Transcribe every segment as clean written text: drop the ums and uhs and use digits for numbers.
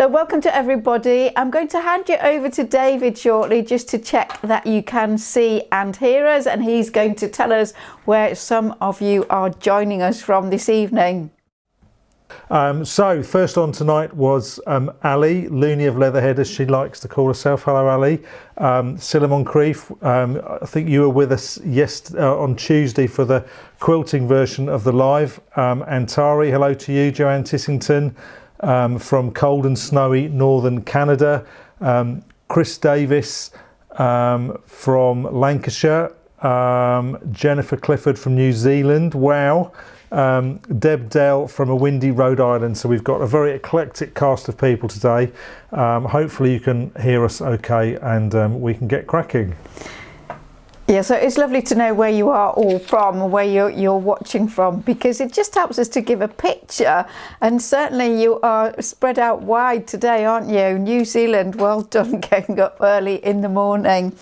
So welcome to everybody. I'm going to hand you over to David shortly just to check that you can see and hear us, and he's going to tell us where some of you are joining us from this evening. So first on tonight was Ali, Looney of Leatherhead as she likes to call herself. Hello Ali. Cilla Moncrief, I think you were with us on Tuesday for the quilting version of the live. Antari, hello to you. Joanne Tissington from cold and snowy northern Canada. Chris Davis from Lancashire. Jennifer Clifford from New Zealand. Wow. Deb Dell from a windy Rhode Island. So we've got a very eclectic cast of people today. Hopefully you can hear us okay, and we can get cracking. Yeah, so it's lovely to know where you are all from and where you're watching from, because it just helps us to give a picture. And certainly you are spread out wide today, aren't you? New Zealand, well done getting up early in the morning.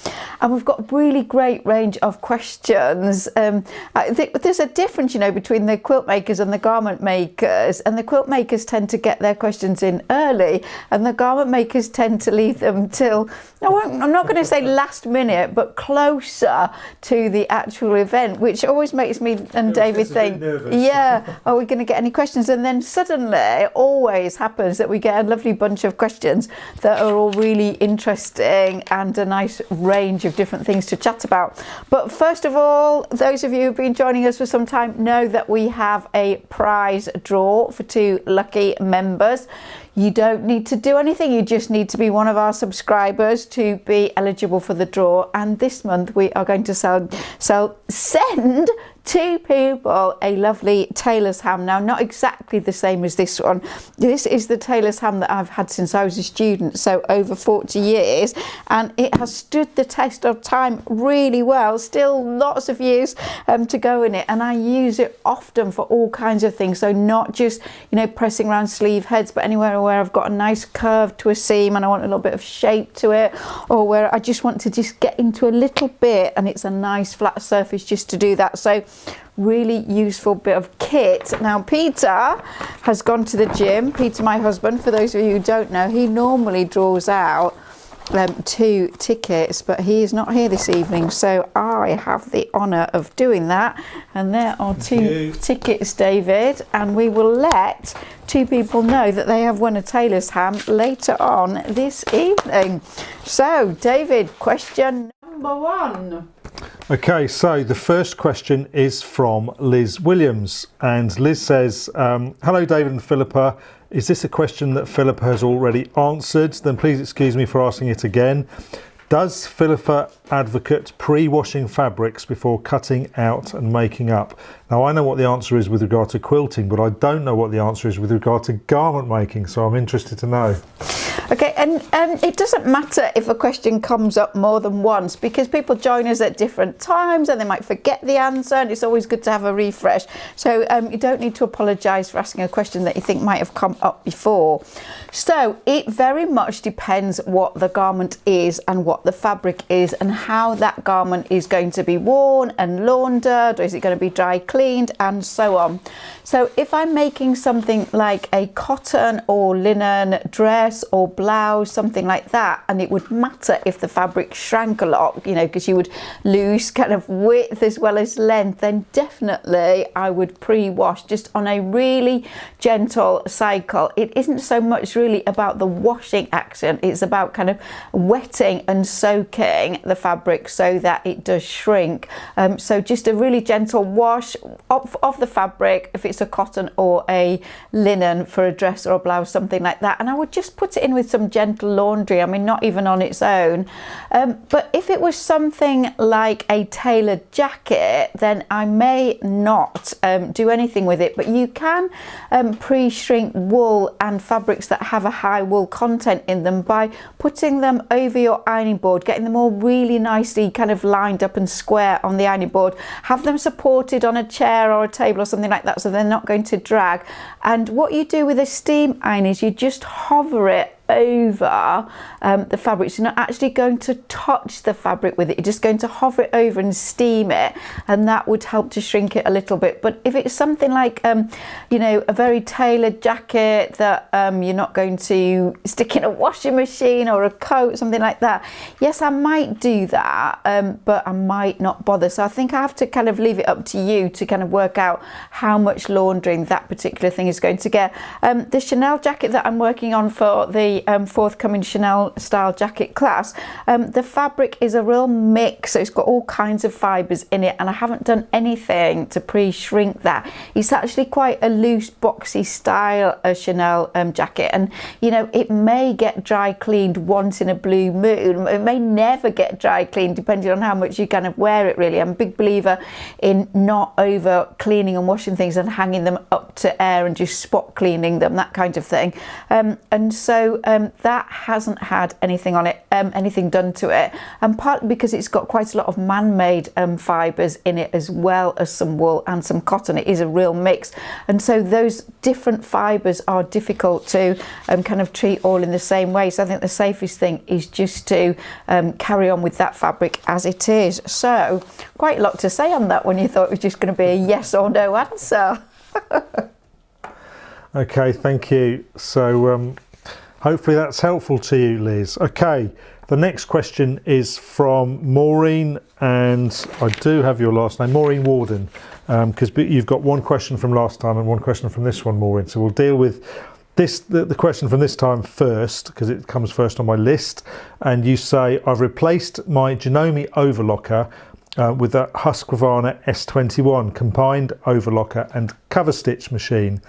And we've got a really great range of questions. There's a difference, you know, between the quilt makers and the garment makers. And the quilt makers tend to get their questions in early, and the garment makers tend to leave them till, I'm not going to say last minute, but closer to the actual event, which always makes me and David think, yeah, are we going to get any questions? And then suddenly it always happens that we get a lovely bunch of questions that are all really interesting and a nice range of different things to chat about. But first of all, those of you who've been joining us for some time know that we have a prize draw for 2 lucky members. You don't need to do anything, you just need to be one of our subscribers to be eligible for the draw. And this month we are going to send 2 people a lovely tailor's ham. Now, not exactly the same as this one. This is the tailor's ham that I've had since I was a student, so over 40 years, and it has stood the test of time really well. Still lots of years to go in it, and I use it often for all kinds of things. So not just, you know, pressing around sleeve heads, but anywhere where I've got a nice curve to a seam and I want a little bit of shape to it, or where I just want to just get into a little bit and it's a nice flat surface just to do that. So really useful bit of kit. Now Peter has gone to the gym. Peter, my husband, for those of you who don't know, he normally draws out 2 tickets, but he is not here this evening, so I have the honour of doing that. And there are 2 tickets, David, and we will let 2 people know that they have won a tailor's ham later on this evening. So David, question number 1. Okay, so the first question is from Liz Williams, and Liz says, hello David and Philippa. Is this a question that Philippa has already answered? Then please excuse me for asking it again. Does Philippa advocate pre-washing fabrics before cutting out and making up? Now, I know what the answer is with regard to quilting, but I don't know what the answer is with regard to garment making, so I'm interested to know. Okay, and it doesn't matter if a question comes up more than once, because people join us at different times and they might forget the answer, and it's always good to have a refresh. So you don't need to apologise for asking a question that you think might have come up before. So it very much depends what the garment is and what the fabric is and how that garment is going to be worn and laundered, or is it going to be dry cleaned, and so on. So if I'm making something like a cotton or linen dress or blouse, something like that, and it would matter if the fabric shrank a lot, you know, because you would lose kind of width as well as length, then definitely I would pre-wash just on a really gentle cycle. It isn't so much really about the washing action, it's about kind of wetting and soaking the fabric so that it does shrink. So just a really gentle wash of the fabric if it's a cotton or a linen for a dress or a blouse, something like that, and I would just put it in with some gentle laundry. I mean, not even on its own, but if it was something like a tailored jacket, then I may not do anything with it. But you can pre-shrink wool and fabrics that have a high wool content in them by putting them over your ironing board, getting them all really nicely kind of lined up and square on the ironing board, have them supported on a chair or a table or something like that so they're not going to drag. And what you do with a steam iron is you just hover it over the fabric. So you're not actually going to touch the fabric with it, you're just going to hover it over and steam it, and that would help to shrink it a little bit. But if it's something like you know, a very tailored jacket that you're not going to stick in a washing machine, or a coat, something like that, yes, I might do that, but I might not bother. So I think I have to kind of leave it up to you to kind of work out how much laundering that particular thing is going to get. The Chanel jacket that I'm working on for the forthcoming Chanel style jacket class, the fabric is a real mix, so it's got all kinds of fibres in it, and I haven't done anything to pre-shrink that. It's actually quite a loose, boxy style Chanel jacket, and you know, it may get dry cleaned once in a blue moon. It may never get dry cleaned, depending on how much you kind of wear it, really. I'm a big believer in not over cleaning and washing things and hanging them up to air and just spot cleaning them, that kind of thing. And so that hasn't had anything on it, anything done to it, and partly because it's got quite a lot of man-made fibres in it, as well as some wool and some cotton. It is a real mix, and so those different fibres are difficult to kind of treat all in the same way. So I think the safest thing is just to carry on with that fabric as it is. So quite a lot to say on that when you thought it was just going to be a yes or no answer. Okay, thank you. So hopefully that's helpful to you, Liz. Okay, the next question is from Maureen, and I do have your last name, Maureen Warden, because you've got one question from last time and one question from this one, Maureen. So we'll deal with this, the question from this time first, because it comes first on my list. And you say, I've replaced my Janome overlocker with a Husqvarna S21 combined overlocker and cover stitch machine.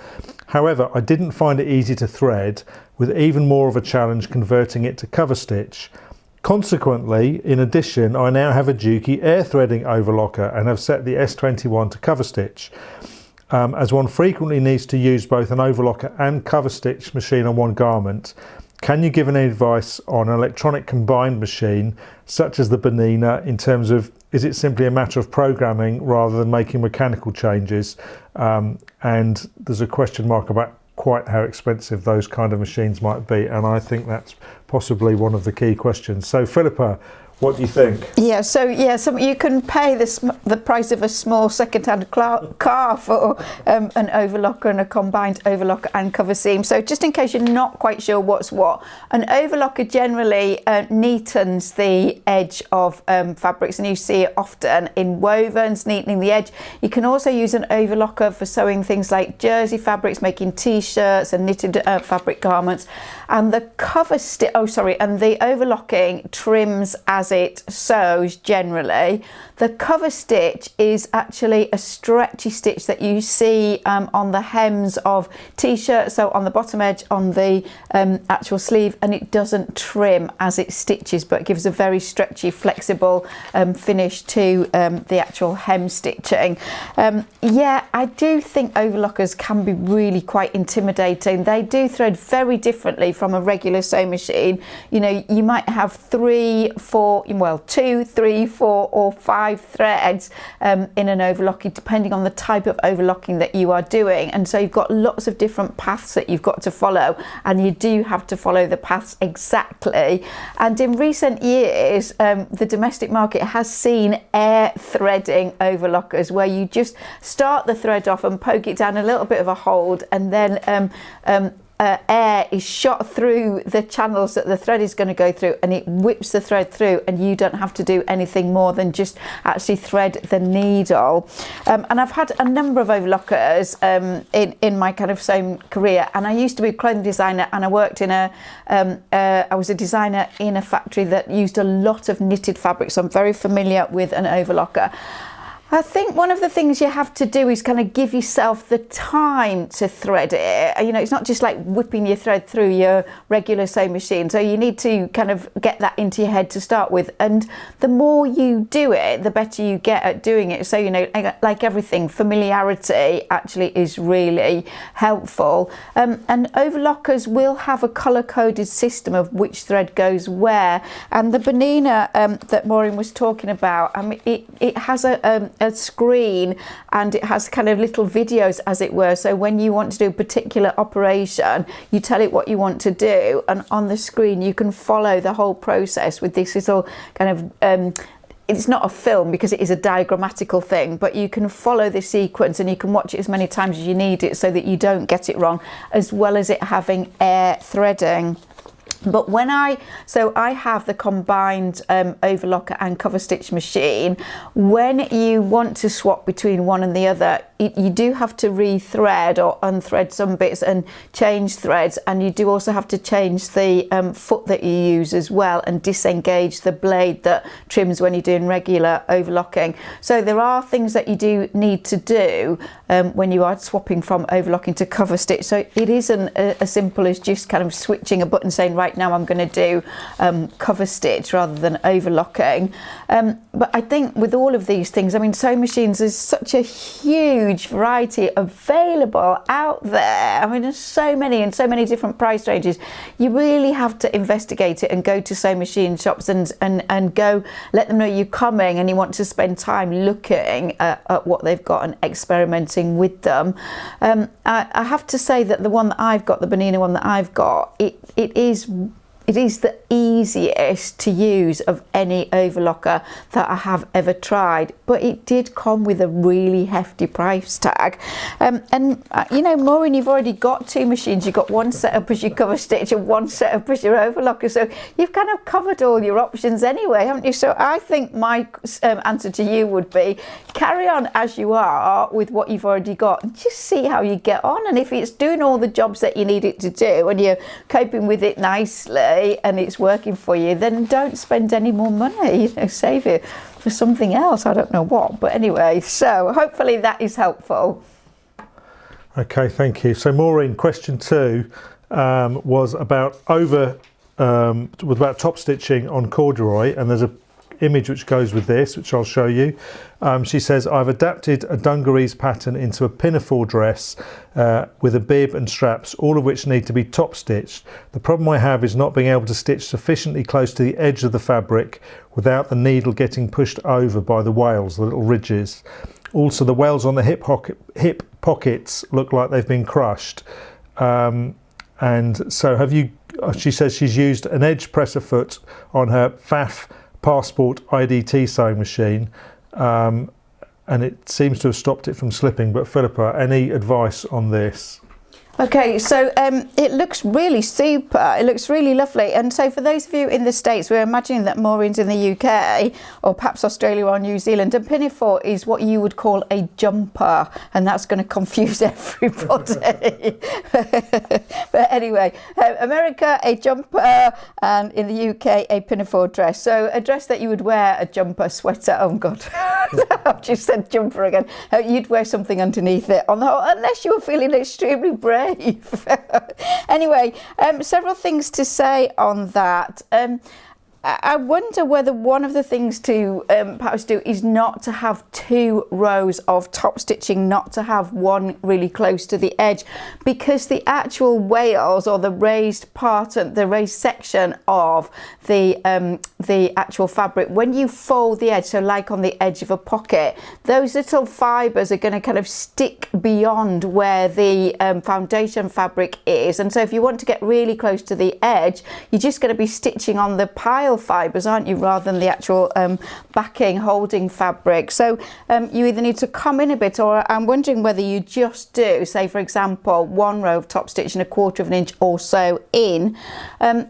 However, I didn't find it easy to thread, with even more of a challenge converting it to cover stitch. Consequently, in addition, I now have a Juki air threading overlocker and have set the S21 to cover stitch. As one frequently needs to use both an overlocker and cover stitch machine on one garment, can you give any advice on an electronic combined machine such as the Bernina, in terms of, is it simply a matter of programming rather than making mechanical changes? And there's a question mark about quite how expensive those kind of machines might be, and I think that's possibly one of the key questions. So Philippa, what do you think? Yeah, so you can pay the price of a small second-hand car for an overlocker and a combined overlocker and cover seam. So just in case you're not quite sure what's what, an overlocker generally neatens the edge of fabrics, and you see it often in wovens, neatening the edge. You can also use an overlocker for sewing things like jersey fabrics, making t-shirts and knitted fabric garments. And the and the overlocking trims as it sews generally. The cover stitch is actually a stretchy stitch that you see on the hems of t-shirts, so on the bottom edge on the actual sleeve, and it doesn't trim as it stitches, but it gives a very stretchy, flexible finish to the actual hem stitching. Yeah, I do think overlockers can be really quite intimidating. They do thread very differently from a regular sewing machine. You know, you might have 2, 3, 4 or 5 threads in an overlocking, depending on the type of overlocking that you are doing, and so you've got lots of different paths that you've got to follow, and you do have to follow the paths exactly. And in recent years the domestic market has seen air threading overlockers, where you just start the thread off and poke it down a little bit of a hold, and then air is shot through the channels that the thread is going to go through, and it whips the thread through, and you don't have to do anything more than just actually thread the needle. And I've had a number of overlockers in my kind of sewing career, and I used to be a clothing designer, and I worked in I was a designer in a factory that used a lot of knitted fabric, so I'm very familiar with an overlocker. I think one of the things you have to do is kind of give yourself the time to thread it. You know, it's not just like whipping your thread through your regular sewing machine. So you need to kind of get that into your head to start with. And the more you do it, the better you get at doing it. So, you know, like everything, familiarity actually is really helpful. And overlockers will have a colour-coded system of which thread goes where. And the Bernina that Maureen was talking about, I mean, it has a a screen, and it has kind of little videos, as it were. So when you want to do a particular operation, you tell it what you want to do, and on the screen you can follow the whole process with this little kind of it's not a film because it is a diagrammatical thing, but you can follow the sequence and you can watch it as many times as you need it so that you don't get it wrong, as well as it having air threading. But when I have the combined overlocker and cover stitch machine. When you want to swap between one and the other, you do have to re-thread or unthread some bits and change threads, and you do also have to change the foot that you use as well, and disengage the blade that trims when you're doing regular overlocking. So there are things that you do need to do when you are swapping from overlocking to cover stitch. So it isn't as simple as just kind of switching a button saying, right now I'm going to do cover stitch rather than overlocking. But I think with all of these things, I mean, sewing machines, there's such a huge variety available out there. I mean, there's so many and so many different price ranges. You really have to investigate it and go to sewing machine shops and go let them know you're coming and you want to spend time looking at what they've got and experimenting with them. I have to say that the one that I've got, the Bernina one that I've got, it is the easiest to use of any overlocker that I have ever tried, but it did come with a really hefty price tag. You know, Maureen, you've already got two machines. You've got one set up as your cover stitch and one set up as your overlocker, so you've kind of covered all your options anyway, haven't you? So I think my answer to you would be carry on as you are with what you've already got and just see how you get on. And if it's doing all the jobs that you need it to do and you're coping with it nicely and it's working for you, then don't spend any more money. You know, save it for something else. I don't know what, but anyway, so hopefully that is helpful. Okay, thank you. So Maureen, question 2 was about top stitching on corduroy, and there's a image which goes with this, which I'll show you. She says, I've adapted a dungarees pattern into a pinafore dress with a bib and straps, all of which need to be top stitched. The problem I have is not being able to stitch sufficiently close to the edge of the fabric without the needle getting pushed over by the wales, the little ridges. Also, the wales on the hip pockets look like they've been crushed. And so have you, she says she's used an edge presser foot on her Pfaff Passport IDT sewing machine, and it seems to have stopped it from slipping. But Philippa, any advice on this? Okay, so it looks really super. It looks really lovely. And so for those of you in the States, we're imagining that Maureen's in the UK or perhaps Australia or New Zealand. A pinafore is what you would call a jumper, and that's going to confuse everybody. But anyway, America, a jumper, and in the UK, a pinafore dress. So a dress that you would wear, a jumper, sweater, oh God, I've just said jumper again. You'd wear something underneath it on the whole, unless you were feeling extremely brave. Anyway, several things to say on that. I wonder whether one of the things to perhaps do is not to have 2 rows of top stitching, not to have one really close to the edge, because the actual wales or the raised part, the raised section of the actual fabric, when you fold the edge, so like on the edge of a pocket, those little fibres are going to kind of stick beyond where the foundation fabric is. And so if you want to get really close to the edge, you're just going to be stitching on the pile fibres, aren't you, rather than the actual backing holding fabric. So you either need to come in a bit, or I'm wondering whether you just do, say for example, 1 row of top stitch and 1/4 of an inch or so in.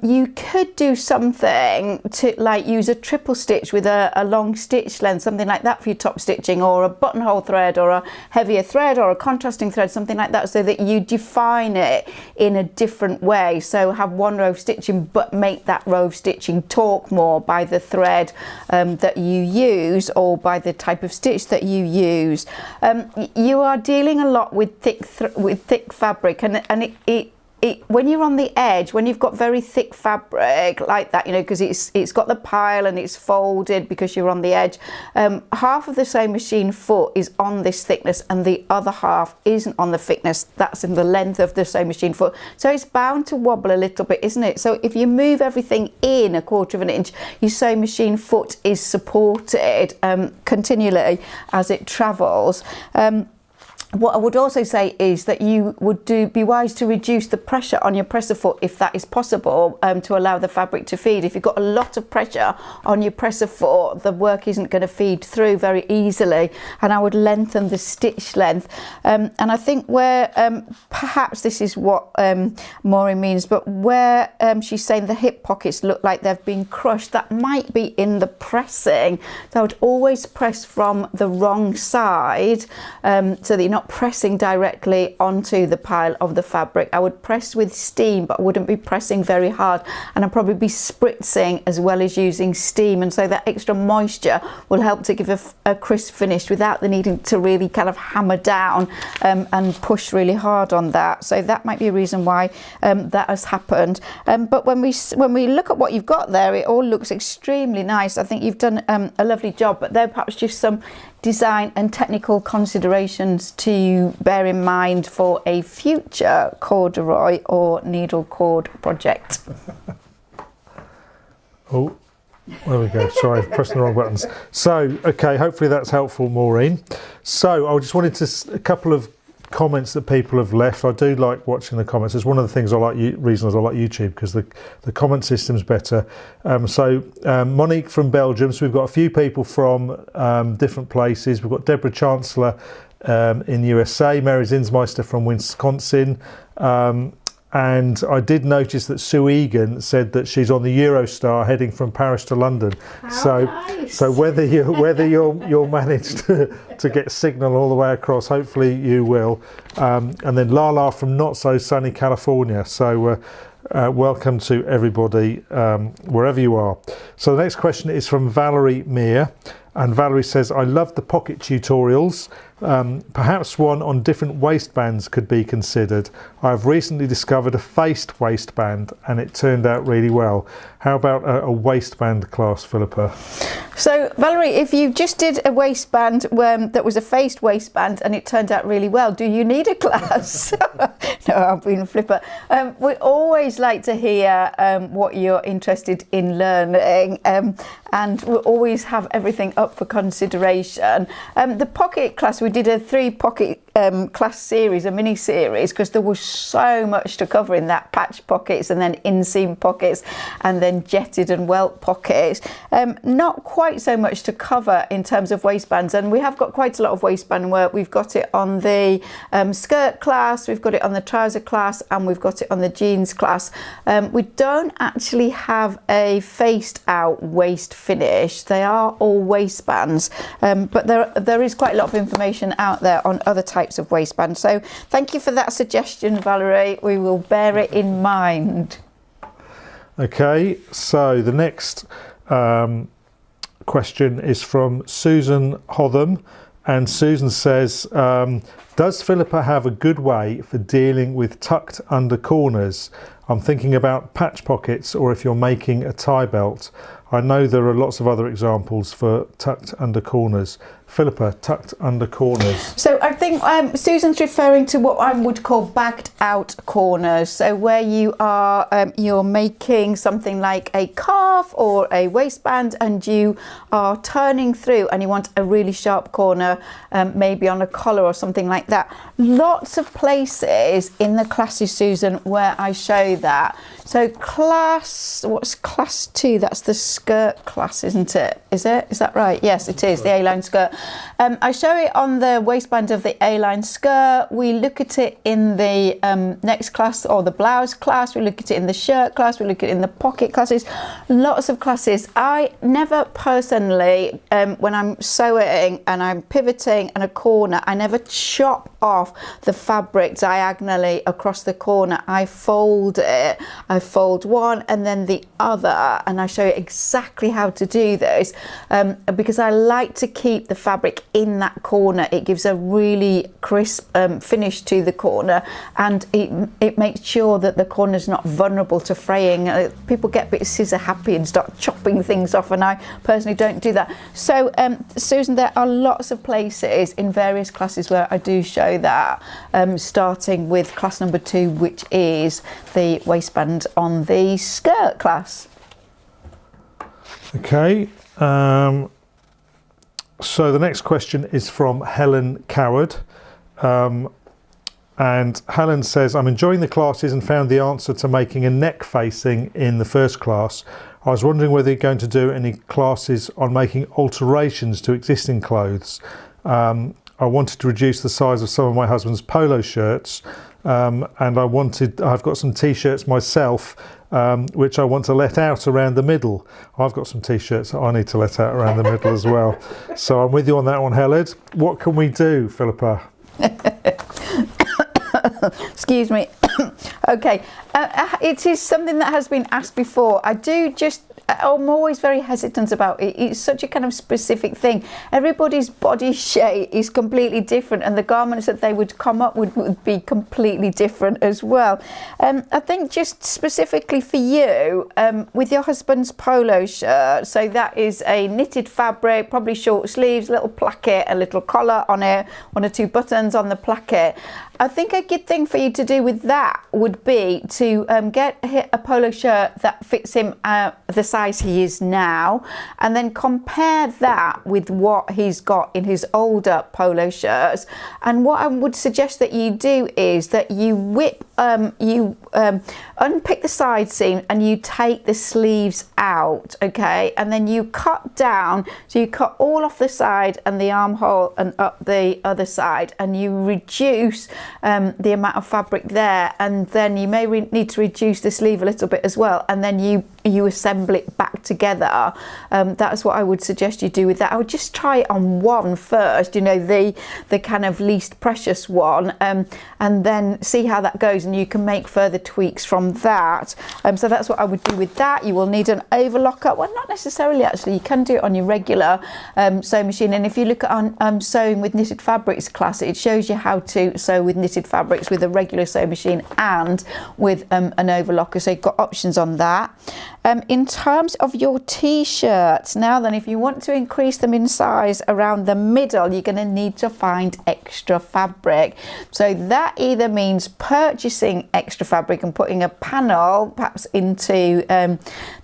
You could do something to like use a triple stitch with a long stitch length, something like that for your top stitching, or a buttonhole thread or a heavier thread or a contrasting thread, something like that, so that you define it in a different way. So have 1 row of stitching, but make that row of stitching talk more by the thread that you use or by the type of stitch that you use. You are dealing a lot with thick fabric, and when you're on the edge, when you've got very thick fabric like that, you know, because it's got the pile and it's folded because you're on the edge, half of the sewing machine foot is on this thickness and the other half isn't on the thickness. That's in the length of the sewing machine foot. So it's bound to wobble a little bit, isn't it? So if you move everything in 1/4 of an inch, your sewing machine foot is supported continually as it travels. What I would also say is that you would be wise to reduce the pressure on your presser foot if that is possible, to allow the fabric to feed. If you've got a lot of pressure on your presser foot, the work isn't going to feed through very easily, and I would lengthen the stitch length. And I think where perhaps this is what Maureen means, but where she's saying the hip pockets look like they've been crushed, that might be in the pressing. So I would always press from the wrong side, so that you're not pressing directly onto the pile of the fabric. I would press with steam, but I wouldn't be pressing very hard, and I'd probably be spritzing as well as using steam, and so that extra moisture will help to give a crisp finish without the needing to really kind of hammer down and push really hard on that. So that might be a reason why that has happened. But when we look at what you've got there, it all looks extremely nice. I think you've done a lovely job, but there are perhaps just some design and technical considerations to bear in mind for a future corduroy or needle cord project. Oh, there we go. Sorry, pressing the wrong buttons. So, okay, hopefully that's helpful, Maureen. So, I just wanted a couple of comments that people have left. I do like watching the comments. It's one of the things reasons I like YouTube, because the comment system's better. Monique from Belgium. So we've got a few people from different places. We've got Deborah Chancellor in USA, Mary Zinsmeister from Wisconsin. And I did notice that Sue Egan said that she's on the Eurostar heading from Paris to London. Nice. So whether you'll manage to get signal all the way across, hopefully you will. And then Lala from not so sunny California. So welcome to everybody wherever you are. So the next question is from Valerie Meir, and Valerie says, I love the pocket tutorials. Perhaps one on different waistbands could be considered. I've recently discovered a faced waistband and it turned out really well. How about a waistband class, Philippa? So Valerie, if you just did a waistband that was a faced waistband and it turned out really well, do you need a class? No, I'm being flipper. We always like to hear what you're interested in learning, and we'll always have everything up for consideration. The pocket class, we did a 3 pocket class series, a mini series, because there was so much to cover in that: patch pockets and then inseam pockets and then jetted and welt pockets. Not quite so much to cover in terms of waistbands, and we have got quite a lot of waistband work. We've got it on the skirt class, we've got it on the trouser class, and we've got it on the jeans class. We don't actually have a faced out waist finish. They are all waistbands, but there is quite a lot of information out there on other types of waistband. So thank you for that suggestion, Valerie. We will bear it in mind. Okay, so the next question is from Susan Hotham, and Susan says, does Philippa have a good way for dealing with tucked under corners? I'm thinking about patch pockets, or if you're making a tie belt. I know there are lots of other examples for tucked under corners. Philippa, tucked under corners. So I think Susan's referring to what I would call bagged out corners. So where you are, you're making something like a cuff or a waistband, and you are turning through and you want a really sharp corner, maybe on a collar or something like that. Lots of places in the classes, Susan, where I show that. So what's class 2? That's the skirt class, isn't it? Is that right? Yes, it is, the A-line skirt. I show it on the waistband of the A-line skirt. We look at it in the next class, or the blouse class. We look at it in the shirt class. We look at it in the pocket classes. Lots of classes. I never personally, when I'm sewing and I'm pivoting in a corner, I never chop off the fabric diagonally across the corner. I fold it. I fold one and then the other, and I show you exactly how to do this, because I like to keep the fabric in that corner. It gives a really really crisp finish to the corner, and it makes sure that the corner is not vulnerable to fraying. People get a bit scissor happy and start chopping things off, and I personally don't do that. So Susan, there are lots of places in various classes where I do show that, starting with class number 2, which is the waistband on the skirt class. Okay, so the next question is from Helen Coward, and Helen says, I'm enjoying the classes and found the answer to making a neck facing in the first class. I was wondering whether you're going to do any classes on making alterations to existing clothes. I wanted to reduce the size of some of my husband's polo shirts, and I've got some t-shirts myself, which I want to let out around the middle. I've got some t-shirts that I need to let out around the middle as well. So I'm with you on that one, Helen. What can we do, Philippa? Excuse me. Okay, it is something that has been asked before. I'm always very hesitant about it. It's such a kind of specific thing. Everybody's body shape is completely different, and the garments that they would come up with would be completely different as well. I think just specifically for you, with your husband's polo shirt, so that is a knitted fabric, probably short sleeves, little placket, a little collar on it, 1 or 2 buttons on the placket. I think a good thing for you to do with that would be to get a polo shirt that fits him the size he is now, and then compare that with what he's got in his older polo shirts. And what I would suggest that you do is that you unpick the side seam and you take the sleeves out, okay, and then you cut down, so you cut all off the side and the armhole and up the other side, and you reduce the amount of fabric there, and then you may need to reduce the sleeve a little bit as well, and then you assemble it back together. That's what I would suggest you do with that. I would just try it on one first, you know, the kind of least precious one, and then see how that goes, and you can make further tweaks from that. So that's what I would do with that. You will need an overlocker. Well, not necessarily actually, you can do it on your regular sewing machine, and if you look at sewing with knitted fabrics class, it shows you how to sew with knitted fabrics with a regular sewing machine and with an overlocker, so you've got options on that. In terms of your t-shirts, now then, if you want to increase them in size around the middle, you're going to need to find extra fabric. So that either means purchasing extra fabric and putting a panel perhaps into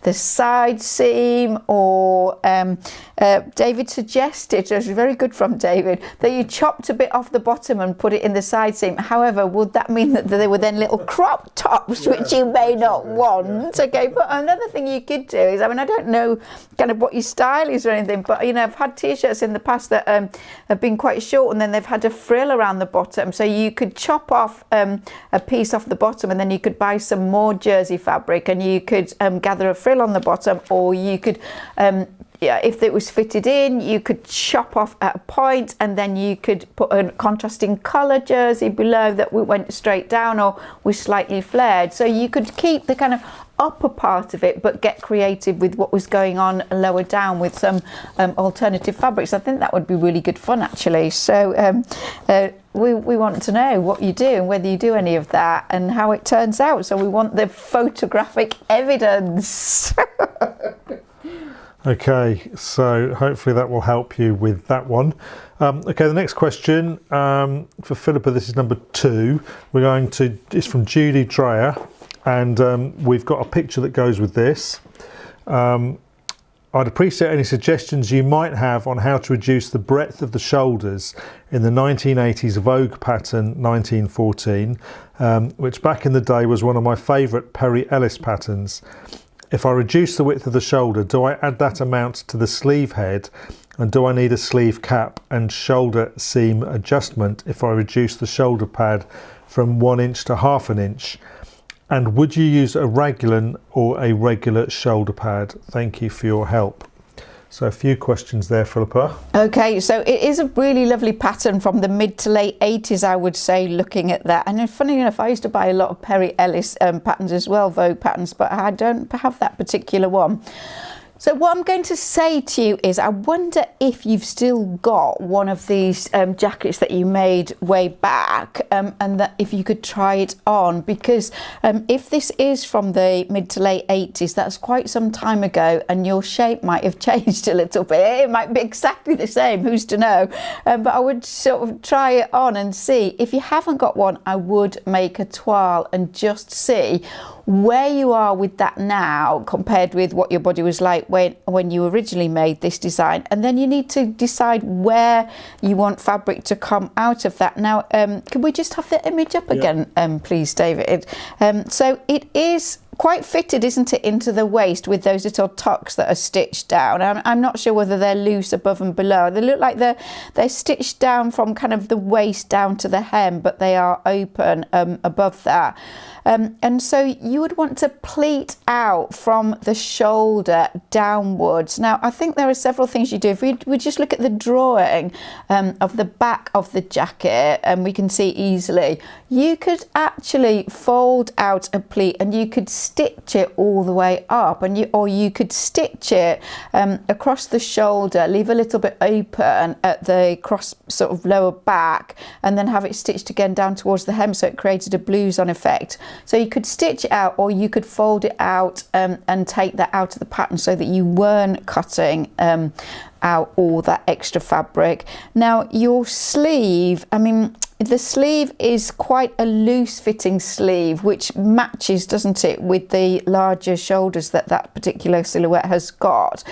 the side seam, or David suggested, it was very good from David, that you chopped a bit off the bottom and put it in the side seam. However, would that mean that there were then little crop tops, which you may not want? Okay, but another thing you could do is, I mean, I don't know kind of what your style is or anything, but you know, I've had t-shirts in the past that have been quite short, and then they've had a frill around the bottom, so you could chop off a piece off the bottom, and then you could buy some more jersey fabric, and you could gather a frill on the bottom, or you could if it was fitted in, you could chop off at a point, and then you could put a contrasting colour jersey below that went straight down or was slightly flared. So you could keep the kind of upper part of it, but get creative with what was going on lower down with some alternative fabrics. I think that would be really good fun, actually. So we want to know what you do and whether you do any of that and how it turns out. So we want the photographic evidence. Okay, so hopefully that will help you with that one. Okay, the next question for Philippa, this is number 2. It's from Judy Dreyer, and we've got a picture that goes with this. I'd appreciate any suggestions you might have on how to reduce the breadth of the shoulders in the 1980s Vogue pattern 1914, which back in the day was one of my favourite Perry Ellis patterns. If I reduce the width of the shoulder, do I add that amount to the sleeve head, and do I need a sleeve cap and shoulder seam adjustment if I reduce the shoulder pad from 1 inch to ½ an inch? And would you use a raglan or a regular shoulder pad? Thank you for your help. So a few questions there, Philippa. Okay, so it is a really lovely pattern from the mid to late 80s, I would say, looking at that. And funny enough, I used to buy a lot of Perry Ellis patterns as well, Vogue patterns, but I don't have that particular one. So what I'm going to say to you is, I wonder if you've still got one of these jackets that you made way back, and that if you could try it on, because if this is from the mid to late 80s, that's quite some time ago, and your shape might have changed a little bit. It might be exactly the same, who's to know? But I would sort of try it on and see. If you haven't got one, I would make a toile and just see where you are with that now compared with what your body was like when you originally made this design. And then you need to decide where you want fabric to come out of that. Now, can we just have the image up again, please, David? So it is quite fitted, isn't it, into the waist with those little tucks that are stitched down. I'm not sure whether they're loose above and below. They look like they're stitched down from kind of the waist down to the hem, but they are open above that. And so you would want to pleat out from the shoulder downwards. Now, I think there are several things you do. If we just look at the drawing of the back of the jacket, and we can see easily, you could actually fold out a pleat and you could stitch it all the way up, and or you could stitch it across the shoulder, leave a little bit open at the cross sort of lower back, and then have it stitched again down towards the hem, so it created a blouse on effect. So you could stitch it out, or you could fold it out and take that out of the pattern so that you weren't cutting out all that extra fabric. Now your sleeve, I mean, the sleeve is quite a loose fitting sleeve, which matches, doesn't it, with the larger shoulders that that particular silhouette has got.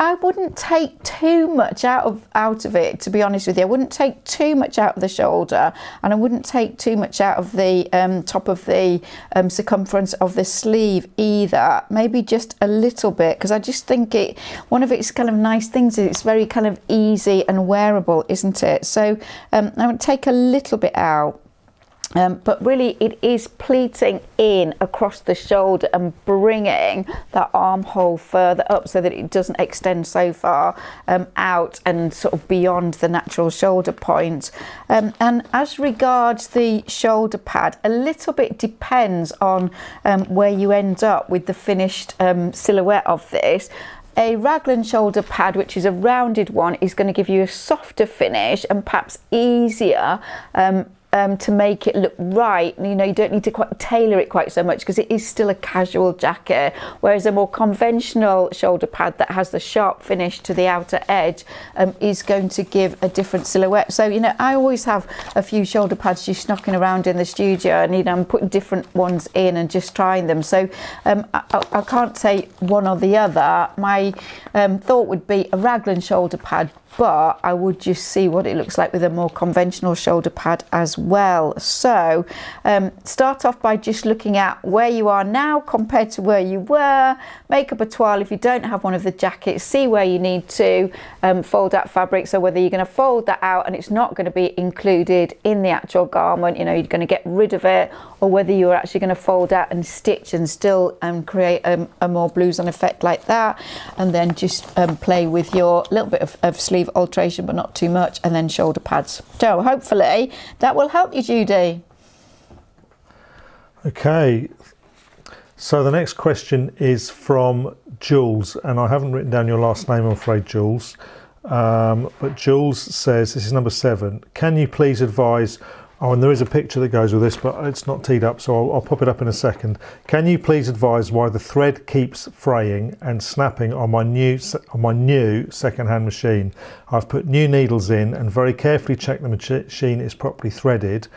I wouldn't take too much out of it, to be honest with you. I wouldn't take too much out of the shoulder, and I wouldn't take too much out of the top of the circumference of the sleeve either. Maybe just a little bit, because I just think one of its kind of nice things is it's very kind of easy and wearable, isn't it? So I would take a little bit out. But really it is pleating in across the shoulder and bringing that armhole further up so that it doesn't extend so far out and sort of beyond the natural shoulder point. And as regards the shoulder pad, a little bit depends on where you end up with the finished silhouette of this. A raglan shoulder pad, which is a rounded one, is going to give you a softer finish and perhaps easier to make it look right. You know, you don't need to quite tailor it quite so much because it is still a casual jacket, whereas a more conventional shoulder pad that has the sharp finish to the outer edge is going to give a different silhouette. So, you know, I always have a few shoulder pads just knocking around in the studio, and, you know, I'm putting different ones in and just trying them. So I can't say one or the other. My thought would be a raglan shoulder pad, but I would just see what it looks like with a more conventional shoulder pad as well. So start off by just looking at where you are now compared to where you were. Make up a toile if you don't have one of the jackets. See where you need to fold out fabric, so whether you're going to fold that out and it's not going to be included in the actual garment, you know, you're going to get rid of it, or whether you're actually going to fold out and stitch and still create a more blouse on effect like that, and then just play with your little bit of sleeve alteration, but not too much, and then shoulder pads. So hopefully that will help you, Judy. Okay, so the next question is from Jules, and I haven't written down your last name, I'm afraid, Jules, but Jules says, this is number 7, can you please advise, oh, and there is a picture that goes with this, but it's not teed up, so I'll pop it up in a second. Can you please advise why the thread keeps fraying and snapping on my new second-hand machine? I've put new needles in and very carefully checked the machine is properly threaded.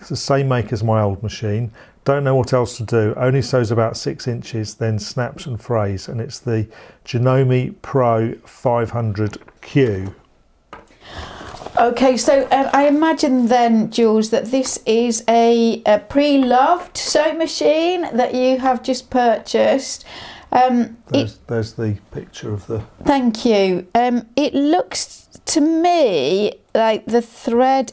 It's the same make as my old machine. Don't know what else to do. Only sews about 6 inches, then snaps and frays, and it's the Janome Pro 500Q. Okay, so I imagine then, Jules, that this is a pre-loved sewing machine that you have just purchased. There's the picture of the... Thank you. It looks to me like the thread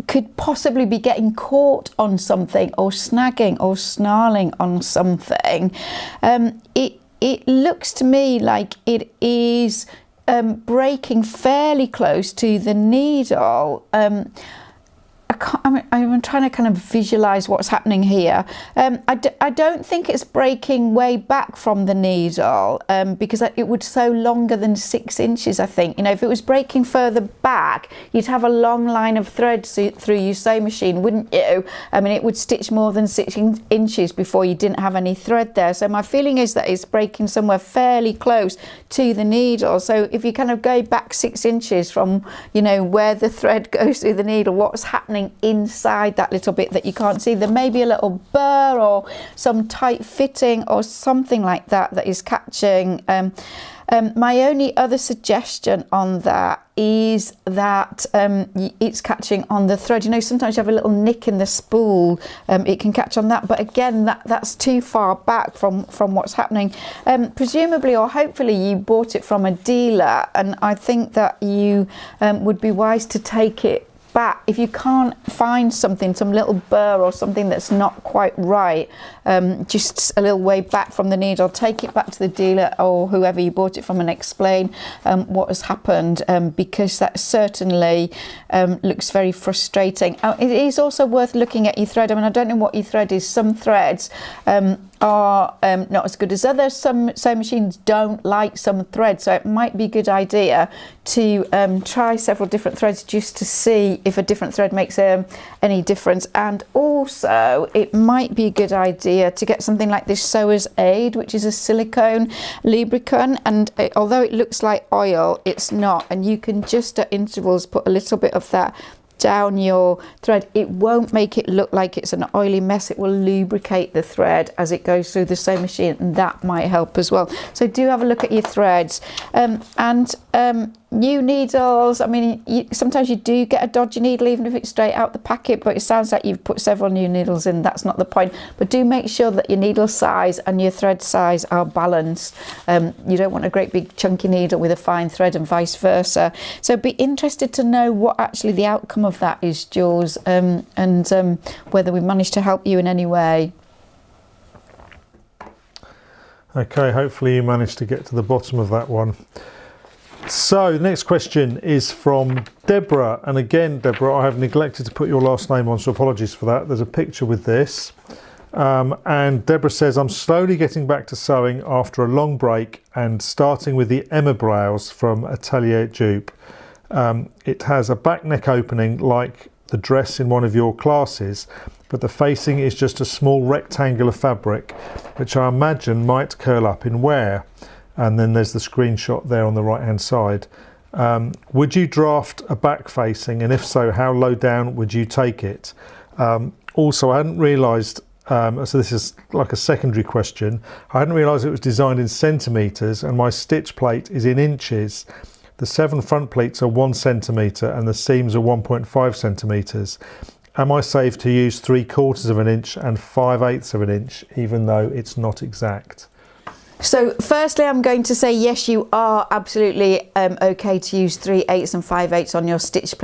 could possibly be getting caught on something, or snagging or snarling on something. It looks to me like it is breaking fairly close to the needle. I I'm trying to kind of visualize what's happening here. I don't think it's breaking way back from the needle, because it would sew longer than 6 inches, I think. You know, if it was breaking further back, you'd have a long line of thread through your sewing machine, wouldn't you? I mean, it would stitch more than 6 inches before you didn't have any thread there. So my feeling is that it's breaking somewhere fairly close to the needle. So if you kind of go back 6 inches from, you know, where the thread goes through the needle, what's happening inside that little bit that you can't see, there may be a little burr or some tight fitting or something like that that is catching. My only other suggestion on that is that it's catching on the thread. You know, sometimes you have a little nick in the spool, it can catch on that, but again, that's too far back from what's happening. Presumably or hopefully you bought it from a dealer, and I think that you would be wise to take it back. If you can't find something, some little burr or something that's not quite right, just a little way back from the needle, take it back to the dealer or whoever you bought it from and explain what has happened, because that certainly looks very frustrating. It is also worth looking at your thread. I mean, I don't know what your thread is. Some threads are not as good as others. Some sewing machines don't like some thread, so it might be a good idea to try several different threads just to see if a different thread makes any difference. And also it might be a good idea to get something like this Sewer's Aid, which is a silicone lubricant, and although it looks like oil, it's not, and you can just at intervals put a little bit of that down your thread. It won't make it look like it's an oily mess. It will lubricate the thread as it goes through the sewing machine, and that might help as well. So do have a look at your threads. New needles, I mean, sometimes you do get a dodgy needle even if it's straight out the packet, but it sounds like you've put several new needles in. That's not the point, but do make sure that your needle size and your thread size are balanced. You don't want a great big chunky needle with a fine thread and vice versa. So be interested to know what actually the outcome of that is, Jules, and whether we've managed to help you in any way. Okay, hopefully you managed to get to the bottom of that one. So the next question is from Deborah, and again, Deborah, I have neglected to put your last name on, so apologies for that. There's a picture with this, and Deborah says, I'm slowly getting back to sewing after a long break and starting with the Emma blouse from Atelier Dupe. It has a back neck opening like the dress in one of your classes, but the facing is just a small rectangular fabric, which I imagine might curl up in wear. And then there's the screenshot there on the right hand side. Would you draft a back facing, and if so, how low down would you take it? Also, I hadn't realised, so this is like a secondary question, I hadn't realised it was designed in centimetres and my stitch plate is in inches. The 7 front pleats are 1 centimetre and the seams are 1.5 centimetres. Am I safe to use 3/4 of an inch and 5/8 of an inch, even though it's not exact? So firstly, I'm going to say yes, you are absolutely okay to use 3/8 and 5/8 on your stitch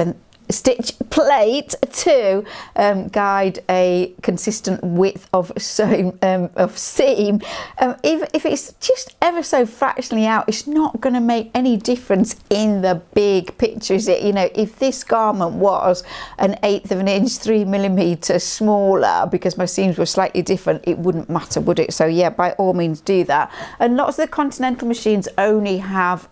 plate to guide a consistent width of seam. If it's just ever so fractionally out, it's not going to make any difference in the big picture, is it? You know, if this garment was 1/8 of an inch, 3mm smaller, because my seams were slightly different, it wouldn't matter, would it? So yeah, by all means do that. And lots of the Continental machines only have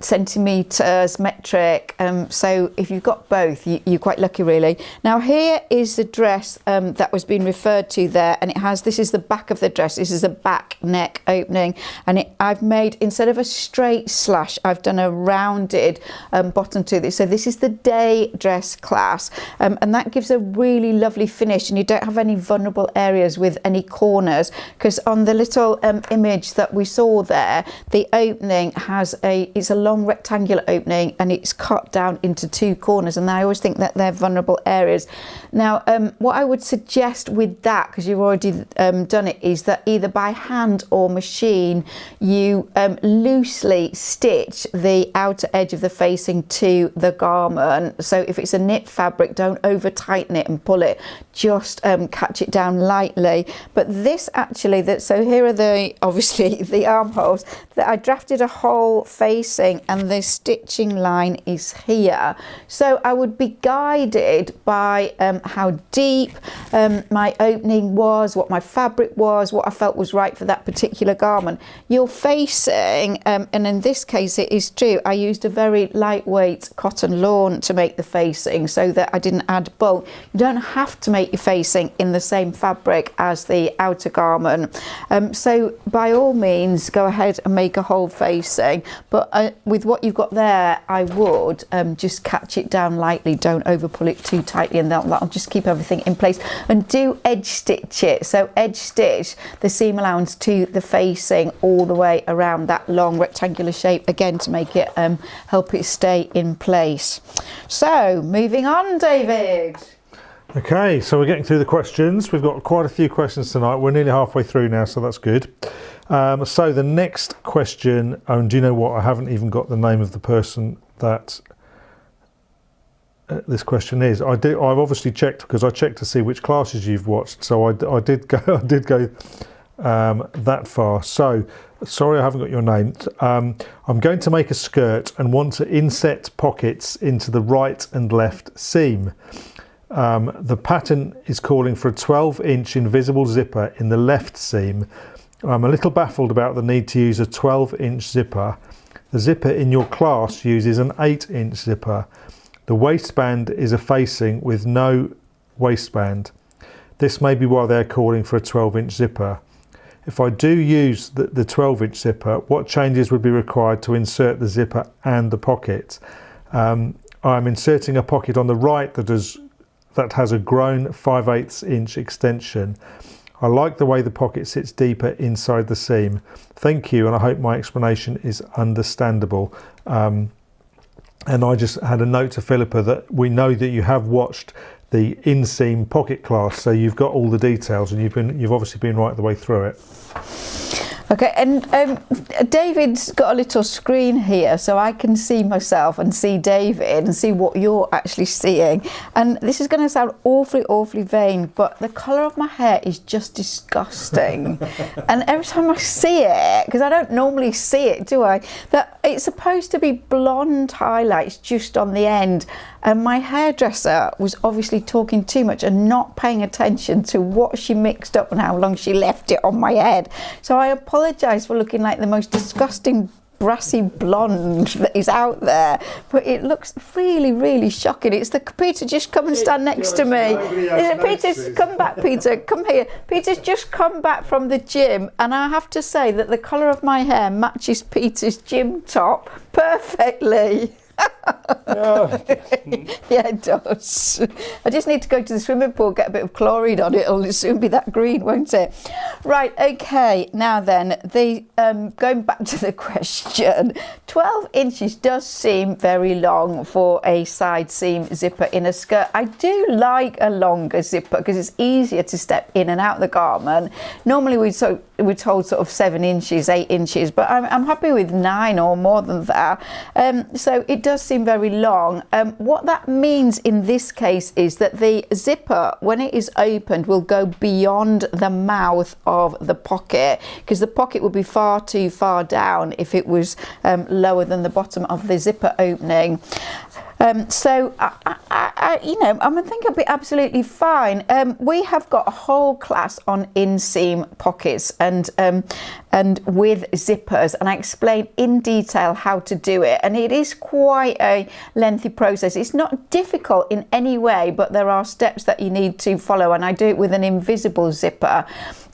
centimetres, metric, so if you've got both, you're quite lucky really. Now here is the dress that was being referred to there, and it has, this is the back of the dress, this is the back neck opening, and I've made, instead of a straight slash, I've done a rounded bottom to this. So this is the day dress class, and that gives a really lovely finish, and you don't have any vulnerable areas with any corners, because on the little image that we saw there, the opening has it's a long rectangular opening and it's cut down into 2 corners, and I always think that they're vulnerable areas. Now what I would suggest with that, because you've already done it, is that either by hand or machine you loosely stitch the outer edge of the facing to the garment. So if it's a knit fabric, don't over tighten it and pull it, just catch it down lightly. But this actually, so here are the, obviously the armholes, that I drafted a whole facing facing and the stitching line is here. So I would be guided by how deep my opening was, what my fabric was, what I felt was right for that particular garment. Your facing, and in this case it is true, I used a very lightweight cotton lawn to make the facing so that I didn't add bulk. You don't have to make your facing in the same fabric as the outer garment. So by all means go ahead and make a whole facing, but with what you've got there I would just catch it down lightly, don't over pull it too tightly, and that'll just keep everything in place. And do edge stitch it, so edge stitch the seam allowance to the facing all the way around that long rectangular shape, again to make it help it stay in place. So moving on, David. Okay, so we're getting through the questions. We've got quite a few questions tonight. We're nearly halfway through now, so that's good. So the next question, and do you know what? I haven't even got the name of the person that this question is. I've obviously checked, because I checked to see which classes you've watched. So I did go that far. So sorry, I haven't got your name. I'm going to make a skirt and want to inset pockets into the right and left seam. The pattern is calling for a 12-inch invisible zipper in the left seam. I'm a little baffled about the need to use a 12-inch zipper. The zipper in your class uses an 8-inch zipper. The waistband is a facing with no waistband. This may be why they're calling for a 12-inch zipper. If I do use the 12-inch zipper, what changes would be required to insert the zipper and the pocket? I'm inserting a pocket on the right that has a grown 5/8 inch extension. I like the way the pocket sits deeper inside the seam. Thank you, and I hope my explanation is understandable. And I just had a note to Philippa that we know that you have watched the inseam pocket class, so you've got all the details, and you've obviously been right the way through it. Okay, and David's got a little screen here so I can see myself and see David and see what you're actually seeing. And this is going to sound awfully vain, but the colour of my hair is just disgusting. And every time I see it, because I don't normally see it, do I, that it's supposed to be blonde highlights just on the end. And my hairdresser was obviously talking too much and not paying attention to what she mixed up and how long she left it on my head. So I apologise for looking like the most disgusting brassy blonde that is out there, but it looks really shocking. It's the Peter, just come and stand next to me. Peter's come back, Peter, come here. Peter's just come back from the gym, and I have to say that the colour of my hair matches Peter's gym top perfectly. Yeah, it does. I just need to go to the swimming pool, get a bit of chlorine on it. It'll soon be that green, won't it? Right, okay, now then, going back to the question, 12 inches does seem very long for a side seam zipper in a skirt. I do like a longer zipper because it's easier to step in and out the garment. Normally we're told sort of 7 inches, 8 inches, but I'm happy with 9 or more than that. So it does seem very long. What that means in this case is that the zipper, when it is opened, will go beyond the mouth of the pocket, because the pocket would be far too far down if it was lower than the bottom of the zipper opening. So I think it'll be absolutely fine. We have got a whole class on inseam pockets and with zippers, and I explain in detail how to do it, and it is quite a lengthy process. It's not difficult in any way, but there are steps that you need to follow, and I do it with an invisible zipper.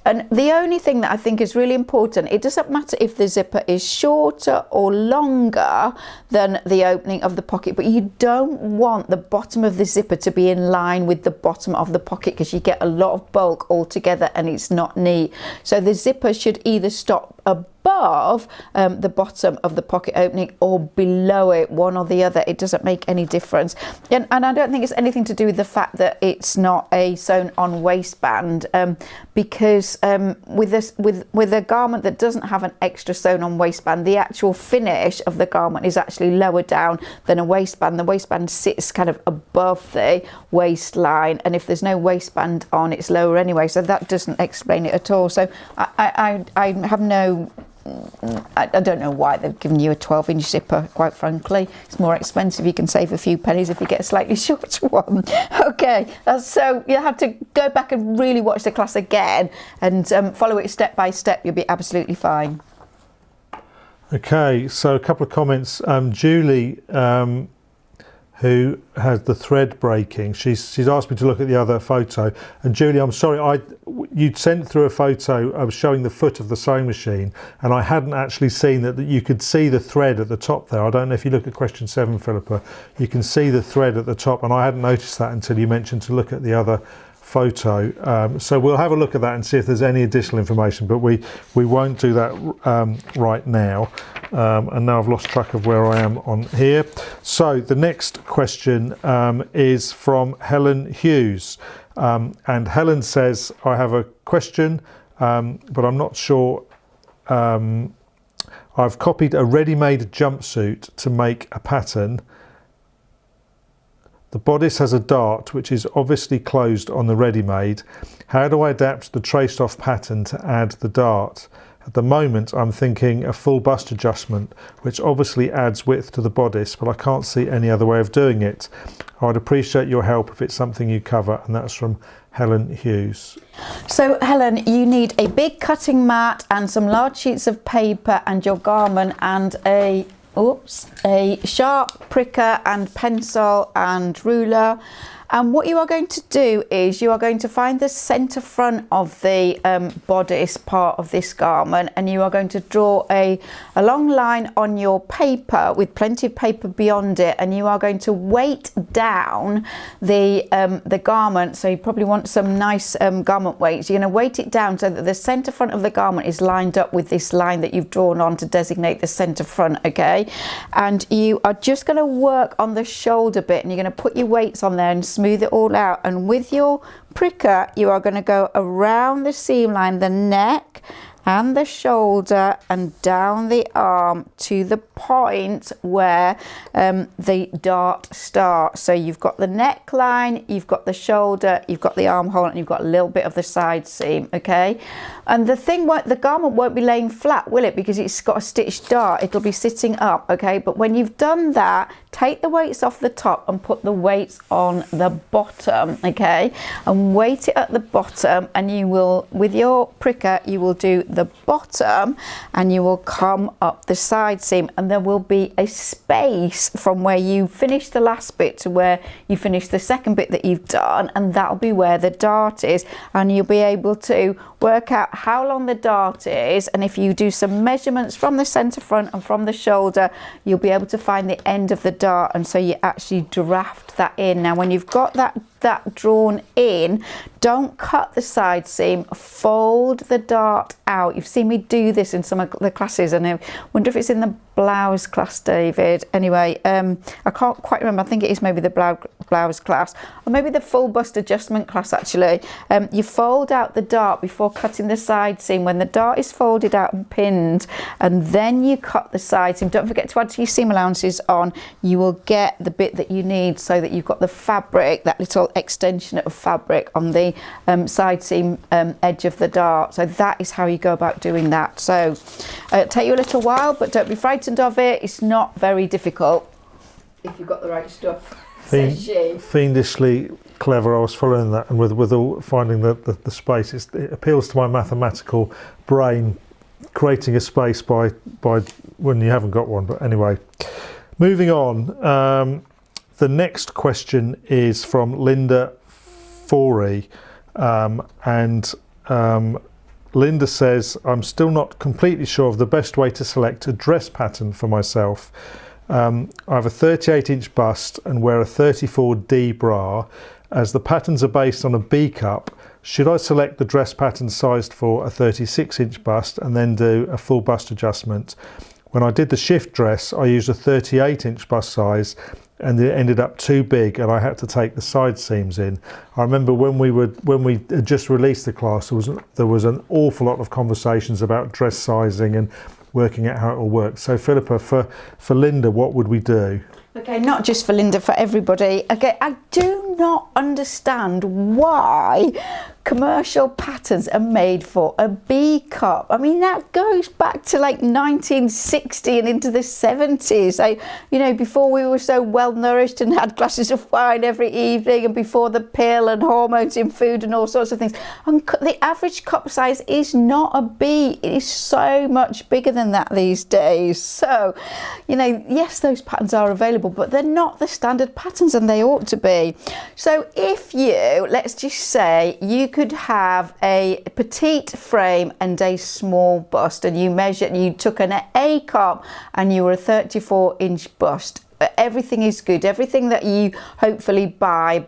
And the only thing that I think is really important, it doesn't matter if the zipper is shorter or longer than the opening of the pocket, but you don't want the bottom of the zipper to be in line with the bottom of the pocket, because you get a lot of bulk altogether and it's not neat. So the zipper should either stop above the bottom of the pocket opening or below it, one or the other. It doesn't make any difference. And I don't think it's anything to do with the fact that it's not a sewn on waistband, because with a garment that doesn't have an extra sewn on waistband, the actual finish of the garment is actually lower down than a waistband. The waistband sits kind of above the waistline, and if there's no waistband on, it's lower anyway, so that doesn't explain it at all. So I have no I don't know why they've given you a 12-inch zipper, quite frankly. It's more expensive. You can save a few pennies if you get a slightly shorter one. Okay, so you have to go back and really watch the class again and follow it step by step. You'll be absolutely fine. Okay, so a couple of comments. Julie, who has the thread breaking, she's asked me to look at the other photo. And Julie, I'm sorry, you'd sent through a photo of showing the foot of the sewing machine, and I hadn't actually seen that you could see the thread at the top there. I don't know if you look at question 7, Philippa, you can see the thread at the top, and I hadn't noticed that until you mentioned to look at the other photo. So we'll have a look at that and see if there's any additional information, but we won't do that right now. And now I've lost track of where I am on here. So the next question is from Helen Hughes, and Helen says, I have a question, but I'm not sure. I've copied a ready-made jumpsuit to make a pattern. The bodice has a dart which is obviously closed on the ready-made. How do I adapt the traced off pattern to add the dart? At the moment I'm thinking a full bust adjustment, which obviously adds width to the bodice, but I can't see any other way of doing it. I would appreciate your help if it's something you cover. And that's from Helen Hughes. So Helen, you need a big cutting mat and some large sheets of paper and your garment and a sharp pricker and pencil and ruler. And what you are going to do is you are going to find the centre front of the bodice part of this garment, and you are going to draw a long line on your paper with plenty of paper beyond it, and you are going to weight down the garment. So you probably want some nice garment weights. You're going to weight it down so that the centre front of the garment is lined up with this line that you've drawn on to designate the centre front, okay? And you are just going to work on the shoulder bit, and you're going to put your weights on there and smooth it all out. And with your pricker you are going to go around the seam line, the neck and the shoulder and down the arm to the point where the dart starts. So you've got the neckline, you've got the shoulder, you've got the armhole, and you've got a little bit of the side seam, okay? And the garment won't be laying flat, will it? Because it's got a stitched dart, it'll be sitting up, okay? But when you've done that, take the weights off the top and put the weights on the bottom, okay? And weight it at the bottom, and you will, with your pricker, you will do the bottom and you will come up the side seam, and there will be a space from where you finish the last bit to where you finish the second bit that you've done, and that'll be where the dart is. And you'll be able to work out how long the dart is, and if you do some measurements from the centre front and from the shoulder, you'll be able to find the end of the dart, and so you actually draft that in. Now when you've got that drawn in, don't cut the side seam, fold the dart out. You've seen me do this in some of the classes, and I wonder if it's in the blouse class, David. Anyway, I can't quite remember. I think it is maybe the blouse class, or maybe the full bust adjustment class actually. You fold out the dart before cutting the side seam. When the dart is folded out and pinned, and then you cut the side seam. Don't forget to add to your seam allowances on. You will get the bit that you need so that you've got the fabric, that little extension of fabric on the side seam edge of the dart. So that is how you go about doing that. So it'll take you a little while, but don't be frightened of it. It's not very difficult if you've got the right stuff. Fiendishly clever. I was following that, and with all finding the space, it appeals to my mathematical brain, creating a space by when you haven't got one. But anyway, moving on. The next question is from Linda Forey, and Linda says, I'm still not completely sure of the best way to select a dress pattern for myself. I have a 38-inch bust and wear a 34D bra. As the patterns are based on a B cup, should I select the dress pattern sized for a 36-inch bust and then do a full bust adjustment? When I did the shift dress, I used a 38-inch bust size, and it ended up too big, and I had to take the side seams in. I remember when we had just released the class, there was an awful lot of conversations about dress sizing and working out how it all works. So Philippa, for Linda, what would we do? Okay, not just for Linda, for everybody. Okay, I do not understand why commercial patterns are made for a B cup. I mean, that goes back to like 1960 and into the 70s. You know, before we were so well nourished and had glasses of wine every evening, and before the pill and hormones in food and all sorts of things. And the average cup size is not a B. It is so much bigger than that these days. So, you know, yes, those patterns are available, but they're not the standard patterns, and they ought to be. So if you, let's just say you could have a petite frame and a small bust, and you took an A cup and you were a 34-inch bust. Everything is good. Everything that you hopefully buy,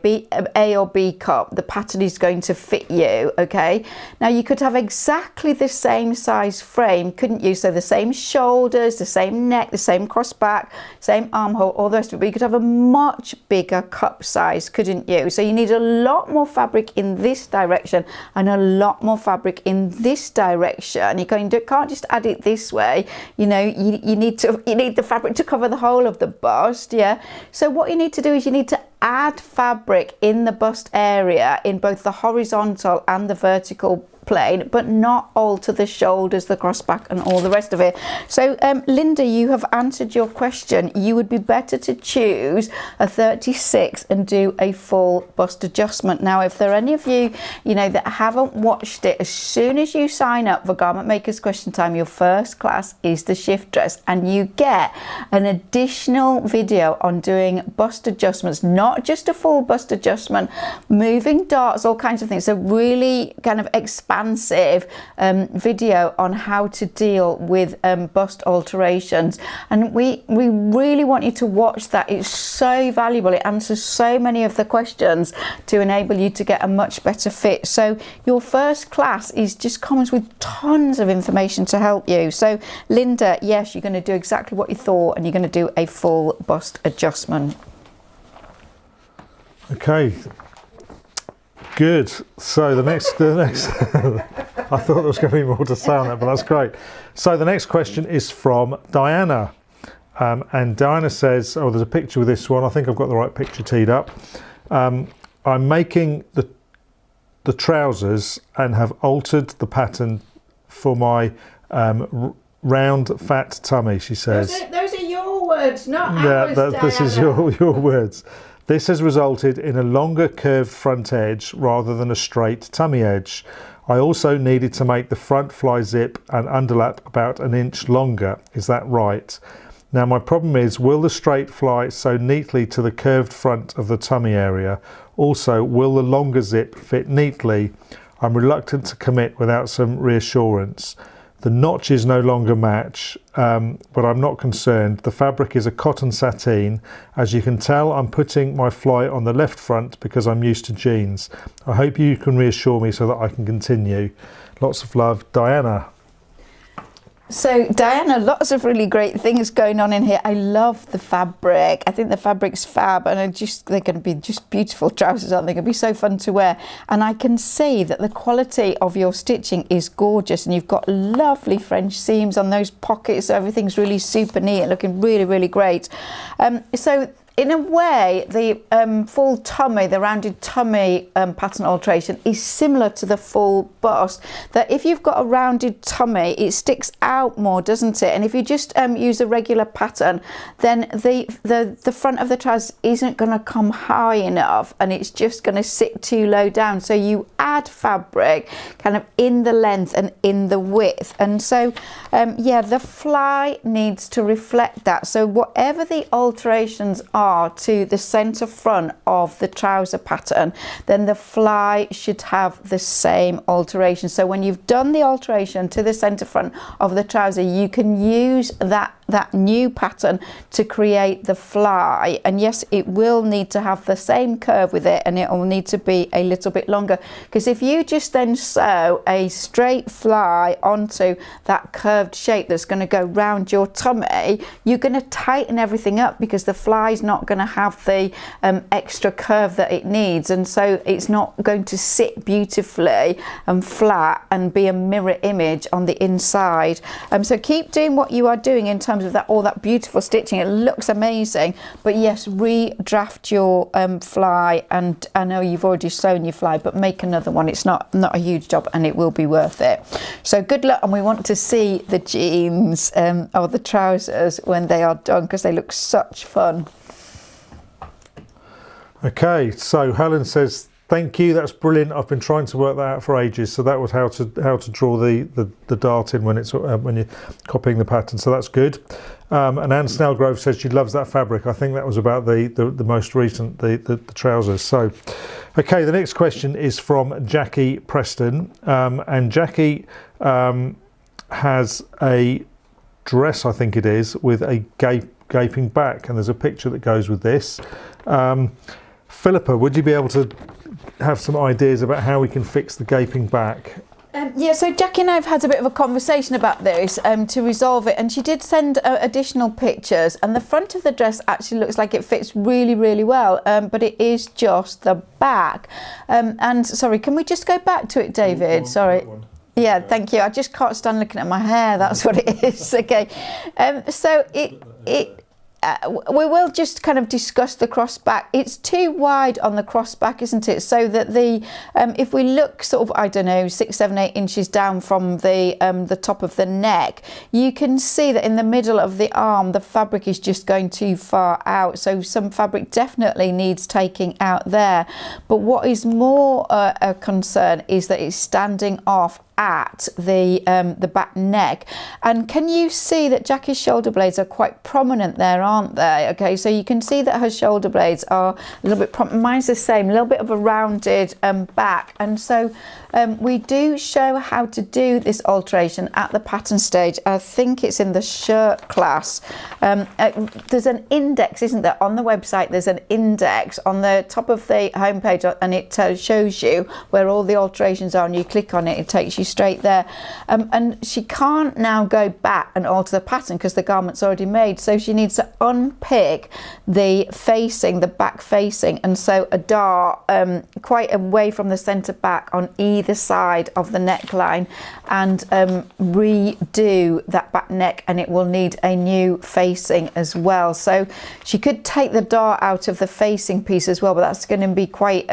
A or B cup, the pattern is going to fit you, okay? Now you could have exactly the same size frame, couldn't you? So the same shoulders, the same neck, the same cross back, same armhole, all the rest of it, but you could have a much bigger cup size, couldn't you? So you need a lot more fabric in this direction and a lot more fabric in this direction. You can't just add it this way. You know, you need the fabric to cover the whole of the bust. Yeah, so what you need to do is you need to add fabric in the bust area in both the horizontal and the vertical plane, but not alter the shoulders, the cross back and all the rest of it. So Linda, you have answered your question. You would be better to choose a 36 and do a full bust adjustment. Now if there are any of you, you know, that haven't watched it, as soon as you sign up for Garment Makers Question Time, your first class is the shift dress, and you get an additional video on doing bust adjustments, not just a full bust adjustment, moving darts, all kinds of things. So really kind of expansive video on how to deal with bust alterations, and we really want you to watch that. It's so valuable. It answers so many of the questions to enable you to get a much better fit. So your first class just comes with tons of information to help you. So Linda, yes, you're going to do exactly what you thought, and you're going to do a full bust adjustment. Okay, good. So the next I thought there was going to be more to say on that, but that's great. So the next question is from Diana, and Diana says, oh, there's a picture with this one. I think I've got the right picture teed up. I'm making the trousers and have altered the pattern for my round fat tummy, she says. Those are your words, not ours, Diana. This is your words. This has resulted in a longer curved front edge rather than a straight tummy edge. I also needed to make the front fly zip and underlap about an inch longer. Is that right? Now my problem is, will the straight fly sew neatly to the curved front of the tummy area? Also, will the longer zip fit neatly? I'm reluctant to commit without some reassurance. The notches no longer match, but I'm not concerned. The fabric is a cotton sateen. As you can tell, I'm putting my fly on the left front because I'm used to jeans. I hope you can reassure me so that I can continue. Lots of love, Diana. So Diana, lots of really great things going on in here. I love the fabric. I think the fabric's fab, and they're going to be just beautiful trousers, aren't they? They're going to be so fun to wear. And I can see that the quality of your stitching is gorgeous, and you've got lovely French seams on those pockets. So everything's really super neat and looking really, really great. So in a way, the full tummy, the rounded tummy pattern alteration is similar to the full bust. That if you've got a rounded tummy, it sticks out more, doesn't it? And if you just use a regular pattern, then the front of the trousers isn't going to come high enough, and it's just going to sit too low down. So you add fabric kind of in the length and in the width. And so, yeah, the fly needs to reflect that. So whatever the alterations are to the center front of the trouser pattern, then the fly should have the same alteration. So when you've done the alteration to the center front of the trouser, you can use that new pattern to create the fly. And yes, it will need to have the same curve with it, and it will need to be a little bit longer, because if you just then sew a straight fly onto that curved shape that's going to go round your tummy, you're going to tighten everything up because the fly is not not going to have the extra curve that it needs, and so it's not going to sit beautifully and flat and be a mirror image on the inside. So keep doing what you are doing in terms of that, all that beautiful stitching. It looks amazing, but yes, redraft your fly, and I know you've already sewn your fly, but make another one. It's not a huge job, and it will be worth it. So good luck, and we want to see the jeans or the trousers when they are done, because they look such fun. Okay, so Helen says, thank you, that's brilliant. I've been trying to work that out for ages. So that was how to draw the dart in when it's when you're copying the pattern. So that's good. And Anne Snellgrove says she loves that fabric. I think that was about the most recent, the trousers. So, okay, the next question is from Jackie Preston, and Jackie has a dress, I think it is, with a gaping back, and there's a picture that goes with this. Philippa, would you be able to have some ideas about how we can fix the gaping back? Yeah, so Jackie and I have had a bit of a conversation about this to resolve it, and she did send additional pictures, and the front of the dress actually looks like it fits really, really well, but it is just the back. And sorry, can we just go back to it, David? Sorry. Yeah, thank you. I just can't stand looking at my hair. That's what it is. Okay. So we will just kind of discuss the crossback. It's too wide on the crossback, isn't it? So that the if we look sort of, I don't know, 6, 7, 8 inches down from the top of the neck, you can see that in the middle of the arm the fabric is just going too far out. So some fabric definitely needs taking out there. But what is more a concern is that it's standing off at the back neck. And can you see that Jackie's shoulder blades are quite prominent there, aren't they? Okay, so you can see that her shoulder blades are a little bit mine's the same, a little bit of a rounded back. And so we do show how to do this alteration at the pattern stage. I think it's in the shirt class. There's an index, isn't there, on the website? There's an index on the top of the homepage, and it shows you where all the alterations are, and you click on it, it takes you straight there. And she can't now go back and alter the pattern because the garment's already made, so she needs to unpick the facing, the back facing, and sew a dart quite away from the centre back on either side of the neckline, and redo that back neck, and it will need a new facing as well. So she could take the dart out of the facing piece as well, but that's going to be quite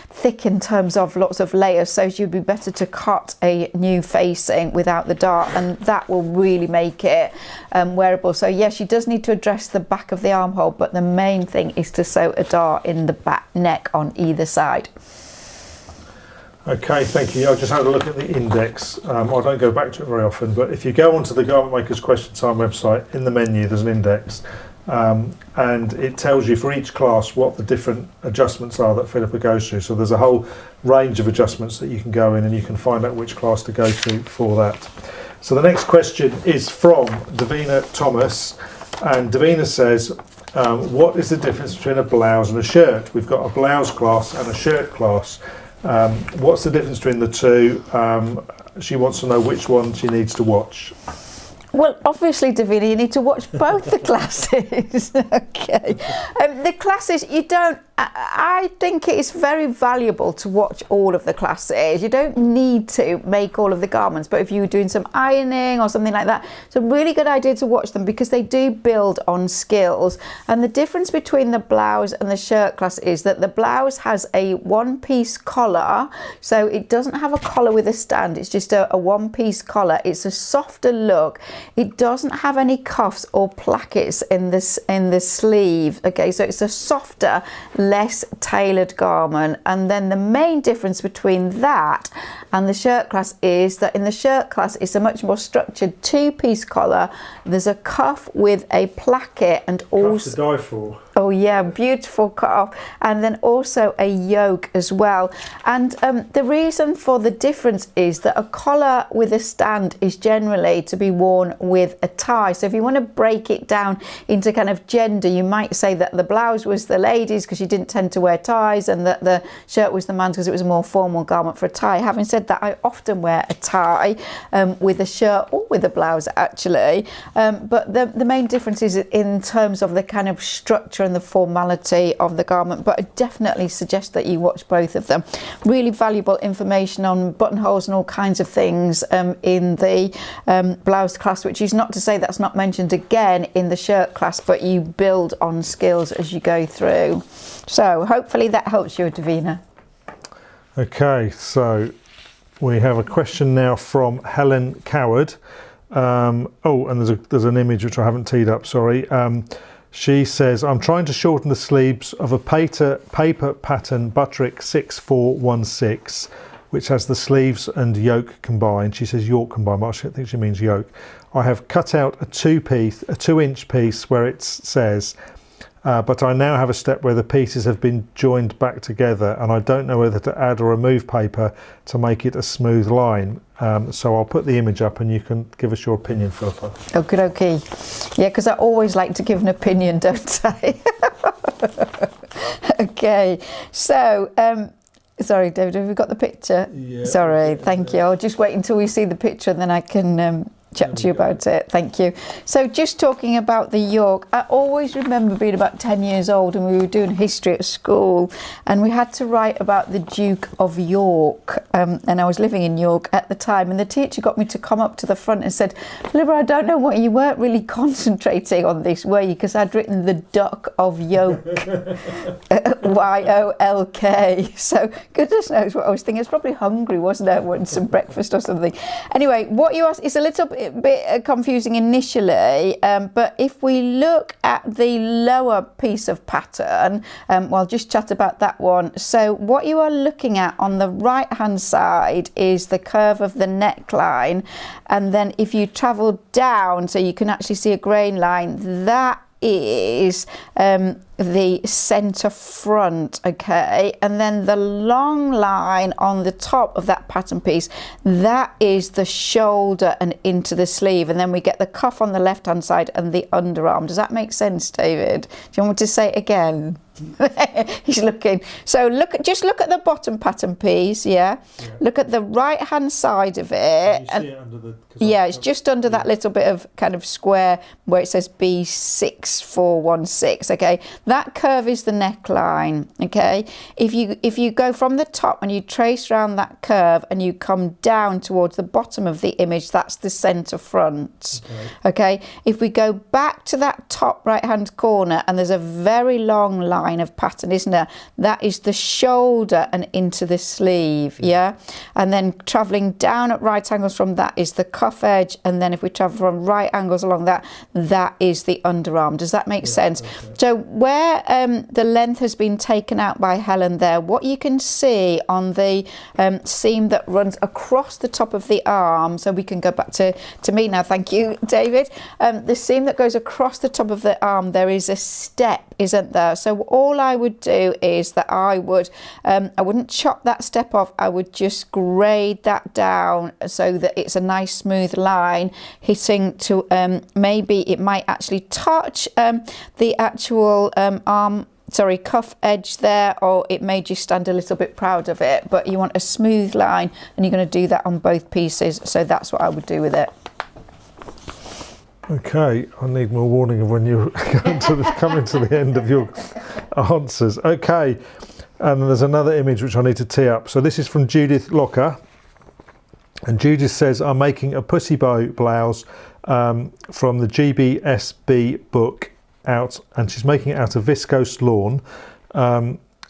thick in terms of lots of layers, so she'd be better to cut a new facing without the dart, and that will really make it wearable. So yes, she does need to address the back of the armhole, but the main thing is to sew a dart in the back neck on either side. Okay, thank you. I just had a look at the index. I don't go back to it very often, but if you go onto the Garment Makers Question Time website, in the menu there's an index, and it tells you for each class what the different adjustments are that Philippa goes through. So there's a whole range of adjustments that you can go in, and you can find out which class to go to for that. So the next question is from Davina Thomas, and Davina says, what is the difference between a blouse and a shirt? We've got a blouse class and a shirt class. What's the difference between the two? She wants to know which one she needs to watch. Well, obviously, Davina, you need to watch both the classes. Okay. The classes, you don't, I think it is very valuable to watch all of the classes. You don't need to make all of the garments, but if you were doing some ironing or something like that, it's a really good idea to watch them because they do build on skills. And the difference between the blouse and the shirt class is that the blouse has a one-piece collar, so it doesn't have a collar with a stand, it's just a one-piece collar. It's a softer look. It doesn't have any cuffs or plackets in the sleeve. Okay, so it's a softer, less tailored garment. And then the main difference between that and the shirt class is that in the shirt class it's a much more structured two-piece collar. There's a cuff with a placket and also cuffs to die for. Oh yeah, beautiful cuff, and then also a yoke as well. And the reason for the difference is that a collar with a stand is generally to be worn with a tie. So if you want to break it down into kind of gender, you might say that the blouse was the ladies because you didn't tend to wear ties, and that the shirt was the man's because it was a more formal garment for a tie. Having said that, I often wear a tie with a shirt or with a blouse actually, but the main difference is in terms of the kind of structure structure and the formality of the garment, but I definitely suggest that you watch both of them. Really valuable information on buttonholes and all kinds of things in the blouse class, which is not to say that's not mentioned again in the shirt class, but you build on skills as you go through. So hopefully that helps you, Davina. Okay, so we have a question now from Helen Coward. Oh, and there's an image which I haven't teed up, sorry. She says, I'm trying to shorten the sleeves of a paper pattern Butterick 6416, which has the sleeves and yoke combined. She says yoke combined, but I think she means yoke. I have cut out a 2-inch piece where it says, but I now have a step where the pieces have been joined back together, and I don't know whether to add or remove paper to make it a smooth line. So I'll put the image up and you can give us your opinion, Philippa. Okay. Yeah, because I always like to give an opinion, don't I? Okay, so sorry, David, have we got the picture? Yeah. Sorry, thank you. I'll just wait until we see the picture and then I can chat to you about it. Thank you. So just talking about the yoke, I always remember being about 10 years old and we were doing history at school and we had to write about the Duke of York, and I was living in York at the time, and the teacher got me to come up to the front and said, Philippa, I don't know what, you weren't really concentrating on this, were you? Because I'd written the Duck of York, Y-O-L-K. So goodness knows what I was thinking. I was probably hungry, wasn't I? Wanting some breakfast or something. Anyway, what you asked is a little bit confusing initially, but if we look at the lower piece of pattern, well, I'll just chat about that one. So what you are looking at on the right hand side is the curve of the neckline, and then if you travel down so you can actually see a grain line, that is the center front, okay, and then the long line on the top of that pattern piece, that is the shoulder and into the sleeve, and then we get the cuff on the left hand side and the underarm. Does that make sense, David? Do you want me to say it again? He's looking. So just look at the bottom pattern piece, yeah. Look at the right hand side of it, and you see it under the, yeah, it's just under that little bit of kind of square where it says B6416, okay. That curve is the neckline, okay. If you go from the top and you trace around that curve and you come down towards the bottom of the image, that's the center front, okay. If we go back to that top right hand corner, and there's a very long line of pattern, isn't there? That is the shoulder and into the sleeve, yeah. And then traveling down at right angles from that is the cuff edge, and then if we travel from right angles along that, that is the underarm. Does that make sense? Okay. So where the length has been taken out by Helen there, what you can see on the seam that runs across the top of the arm, so we can go back to me now, thank you, David. The seam that goes across the top of the arm, there is a step, isn't there? So all I would do is that I wouldn't chop that step off, I would just grade that down so that it's a nice smooth line hitting to maybe it might actually touch the actual cuff edge there, or it may just stand a little bit proud of it, but you want a smooth line and you're going to do that on both pieces, so that's what I would do with it. Okay, I need more warning of when you're coming to the end of your answers. Okay, and there's another image which I need to tee up. So this is from Judith Locker, and Judith says, I'm making a pussy bow blouse from the GBSB book out, and she's making it out of viscose lawn,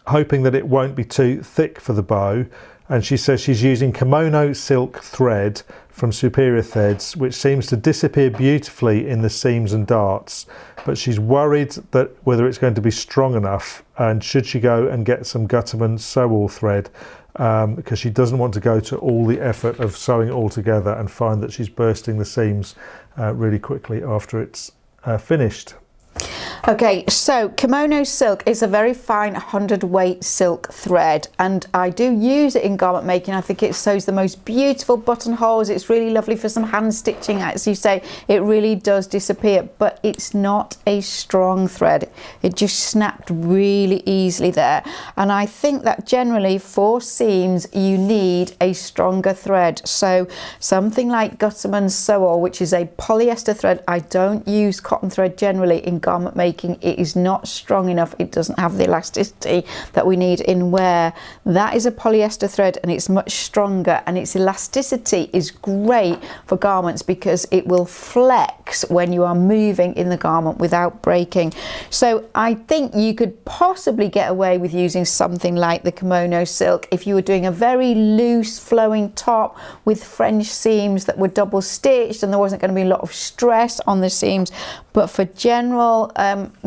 hoping that it won't be too thick for the bow. And she says she's using kimono silk thread from Superior Threads, which seems to disappear beautifully in the seams and darts, but she's worried that whether it's going to be strong enough, and should she go and get some Gutterman sew-all thread, because she doesn't want to go to all the effort of sewing it all together and find that she's bursting the seams really quickly after it's finished. Okay, so kimono silk is a very fine 100-weight silk thread, and I do use it in garment making. I think it sews the most beautiful buttonholes. It's really lovely for some hand stitching. As you say, it really does disappear, but it's not a strong thread. It just snapped really easily there, and I think that generally for seams you need a stronger thread. So something like Gutterman sew-all, which is a polyester thread. I don't use cotton thread generally in garment making dressmaking, it is not strong enough. It doesn't have the elasticity that we need in wear. That is a polyester thread, and it's much stronger, and its elasticity is great for garments because it will flex when you are moving in the garment without breaking. So I think you could possibly get away with using something like the kimono silk if you were doing a very loose flowing top with French seams that were double stitched and there wasn't going to be a lot of stress on the seams. But for general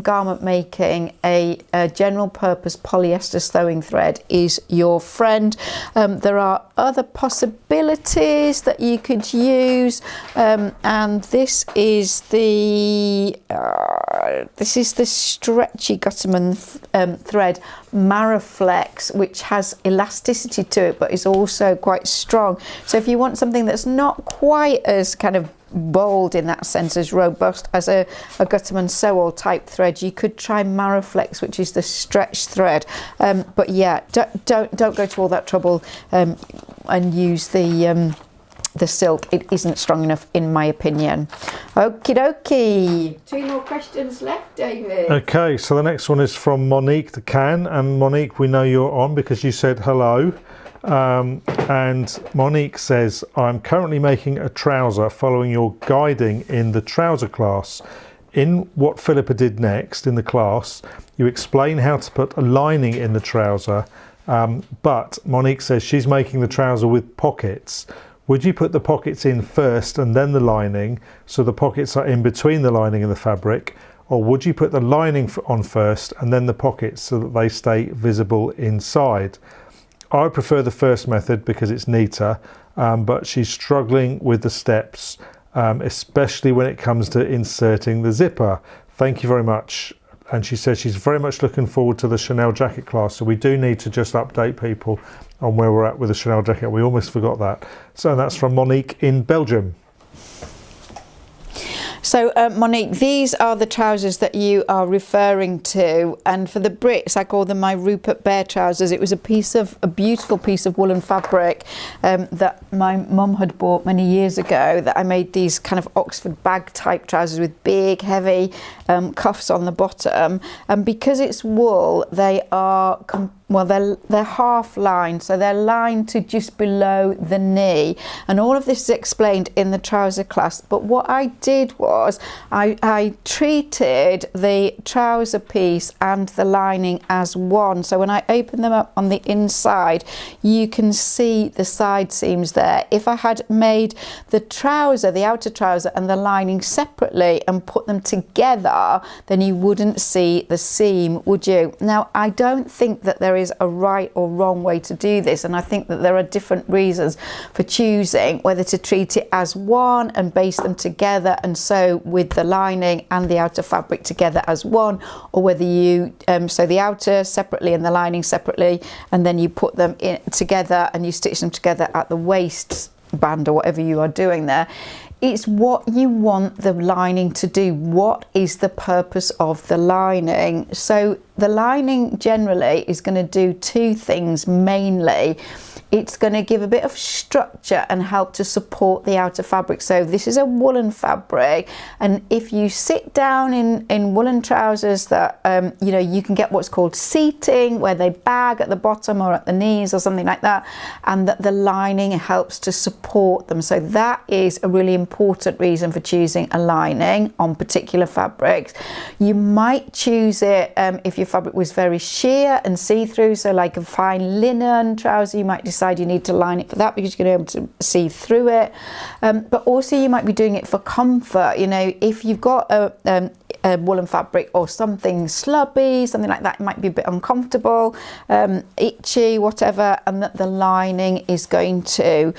garment making, a general purpose polyester sewing thread is your friend. There are other possibilities that you could use, and this is the stretchy Gutterman thread Maraflex, which has elasticity to it but is also quite strong. So if you want something that's not quite as kind of bold in that sense, as robust as a Gutterman Sew All type thread, you could try Maraflex, which is the stretch thread. But yeah, don't go to all that trouble and use the silk. It isn't strong enough in my opinion. Okie dokie. 2 more questions left, David. Okay, so the next one is from Monique de Can, and Monique, we know you're on because you said hello. And Monique says, I'm currently making a trouser following your guiding in the trouser class. In what Philippa did next in the class, you explain how to put a lining in the trouser, but Monique says she's making the trouser with pockets. Would you put the pockets in first and then the lining, so the pockets are in between the lining and the fabric? Or would you put the lining on first and then the pockets so that they stay visible inside? I prefer the first method because it's neater, but she's struggling with the steps, especially when it comes to inserting the zipper. Thank you very much. And she says she's very much looking forward to the Chanel jacket class. So we do need to just update people on where we're at with the Chanel jacket. We almost forgot that. So that's from Monique in Belgium. So Monique, these are the trousers that you are referring to, and for the Brits I call them my Rupert Bear trousers. It was a beautiful piece of woolen fabric that my mum had bought many years ago, that I made these kind of Oxford bag type trousers with big heavy cuffs on the bottom, and because it's wool they are they're half lined, so they're lined to just below the knee, and all of this is explained in the trouser class. But what I did was I treated the trouser piece and the lining as one. So when I open them up on the inside, you can see the side seams there. If I had made the trouser, the outer trouser and the lining separately and put them together, then you wouldn't see the seam, would you? Now, I don't think that there is a right or wrong way to do this, and I think that there are different reasons for choosing whether to treat it as one and baste them together and sew with the lining and the outer fabric together as one, or whether you sew the outer separately and the lining separately, and then you put them in together and you stitch them together at the waistband or whatever you are doing there. It's what you want the lining to do. What is the purpose of the lining? So the lining generally is going to do 2 things mainly. It's going to give a bit of structure and help to support the outer fabric. So this is a woolen fabric, and if you sit down in woolen trousers that you know, you can get what's called seating, where they bag at the bottom or at the knees or something like that, and that the lining helps to support them. So that is a really important reason for choosing a lining on particular fabrics. You might choose it if your fabric was very sheer and see-through, so like a fine linen trouser, you might decide you need to line it for that because you're going to be able to see through it. But also you might be doing it for comfort. You know, if you've got a woolen fabric or something slubby, something like that, it might be a bit uncomfortable, itchy, whatever, and that the lining is going to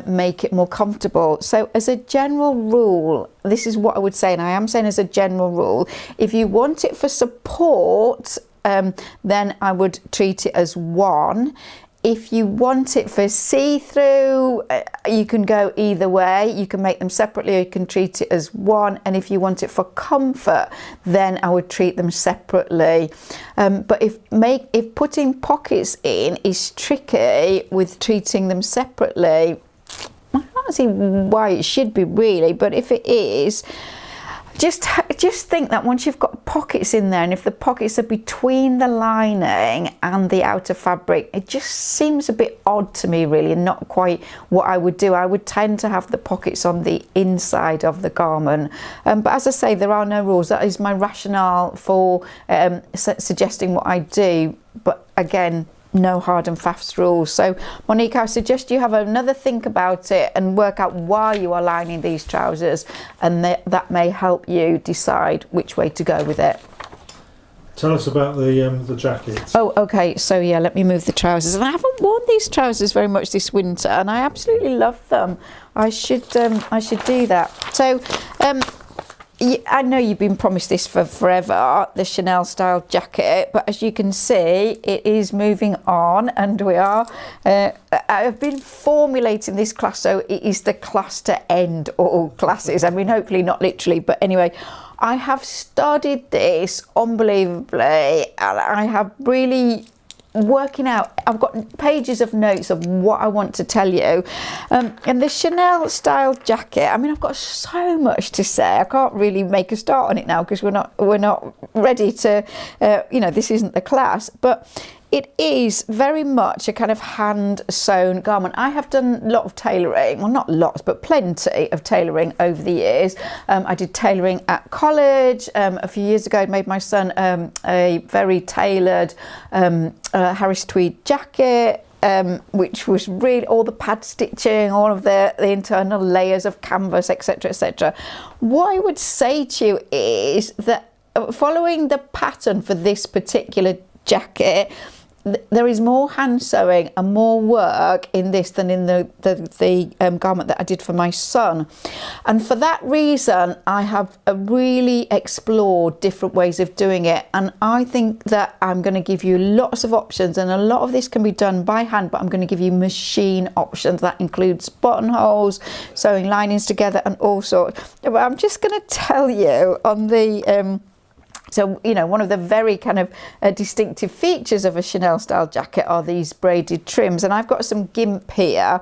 make it more comfortable. So as a general rule, this is what I would say, and I am saying as a general rule, if you want it for support, then I would treat it as one. If you want it for see-through, you can go either way. You can make them separately or you can treat it as one. And if you want it for comfort, then I would treat them separately. But if putting pockets in is tricky with treating them separately, I can't see why it should be really, but if it is, just think that once you've got pockets in there, and if the pockets are between the lining and the outer fabric, it just seems a bit odd to me really, and not quite what I would do. I would tend to have the pockets on the inside of the garment, but as I say, there are no rules. That is my rationale for suggesting what I do, but again, no hard and fast rules. So Monique, I suggest you have another think about it and work out why you are lining these trousers, and that may help you decide which way to go with it. Tell us about the jackets. Oh, okay. So yeah, let me move the trousers. And I haven't worn these trousers very much this winter, and I absolutely love them. I should do that. So I know you've been promised this for forever, the Chanel style jacket, but as you can see, it is moving on, and we are. I've been formulating this class so it is the class to end all classes. I mean, hopefully not literally, but anyway, I have studied this unbelievably, and I have really working out, I've got pages of notes of what I want to tell you, and the Chanel style jacket, I mean, I've got so much to say. I can't really make a start on it now because we're not ready to this isn't the class, but it is very much a kind of hand sewn garment. I have done a lot of tailoring, well, not lots, but plenty of tailoring over the years. I did tailoring at college. A few years ago, I made my son a very tailored Harris tweed jacket, which was really all the pad stitching, all of the internal layers of canvas, etc., etc. What I would say to you is that following the pattern for this particular jacket, there is more hand sewing and more work in this than in the garment that I did for my son, and for that reason I have really explored different ways of doing it, and I think that I'm going to give you lots of options, and a lot of this can be done by hand, but I'm going to give you machine options. That includes buttonholes, sewing linings together, and all sorts. But I'm just going to tell you on the so, you know, one of the very kind of distinctive features of a Chanel style jacket are these braided trims. And I've got some gimp here,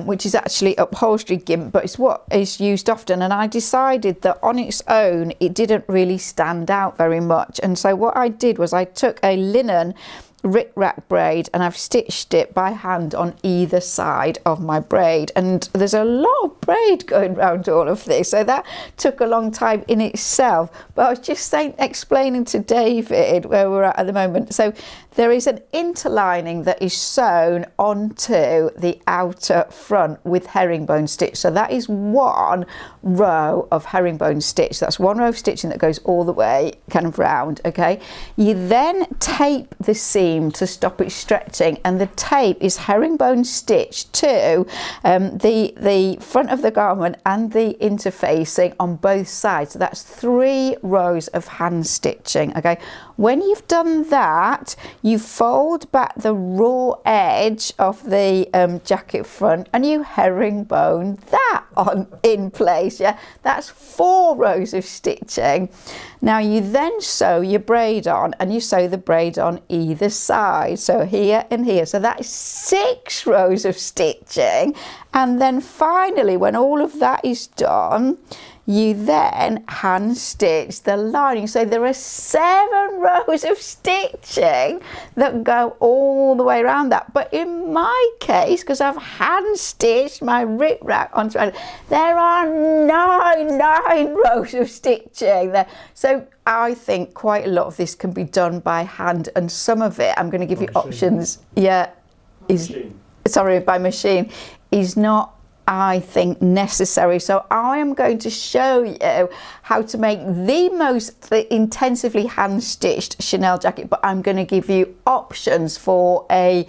which is actually upholstery gimp, but it's what is used often. And I decided that on its own, it didn't really stand out very much. And so what I did was I took a linen rickrack braid and I've stitched it by hand on either side of my braid, and there's a lot of braid going around all of this, so that took a long time in itself. But I was just explaining to David where we're at the moment. So there is an interlining that is sewn onto the outer front with herringbone stitch. So that is one row of herringbone stitch. That's one row of stitching that goes all the way kind of round, okay? You then tape the seam to stop it stretching, and the tape is herringbone stitch to the front of the garment and the interfacing on both sides. So that's 3 rows of hand stitching, okay? When you've done that, you fold back the raw edge of the jacket front and you herringbone that on in place. Yeah, that's 4 rows of stitching. Now you then sew your braid on, and you sew the braid on either side, so here and here. So that is 6 rows of stitching, and then finally, when all of that is done, you then hand stitch the lining. So there are 7 rows of stitching that go all the way around that. But in my case, because I've hand stitched my rickrack onto it, there are 9 rows of stitching there. So I think quite a lot of this can be done by hand, and some of it, I'm going to give you options. Yeah, sorry, by machine is not, I think, necessary. So I am going to show you how to make the most intensively hand stitched Chanel jacket, but I'm going to give you options for a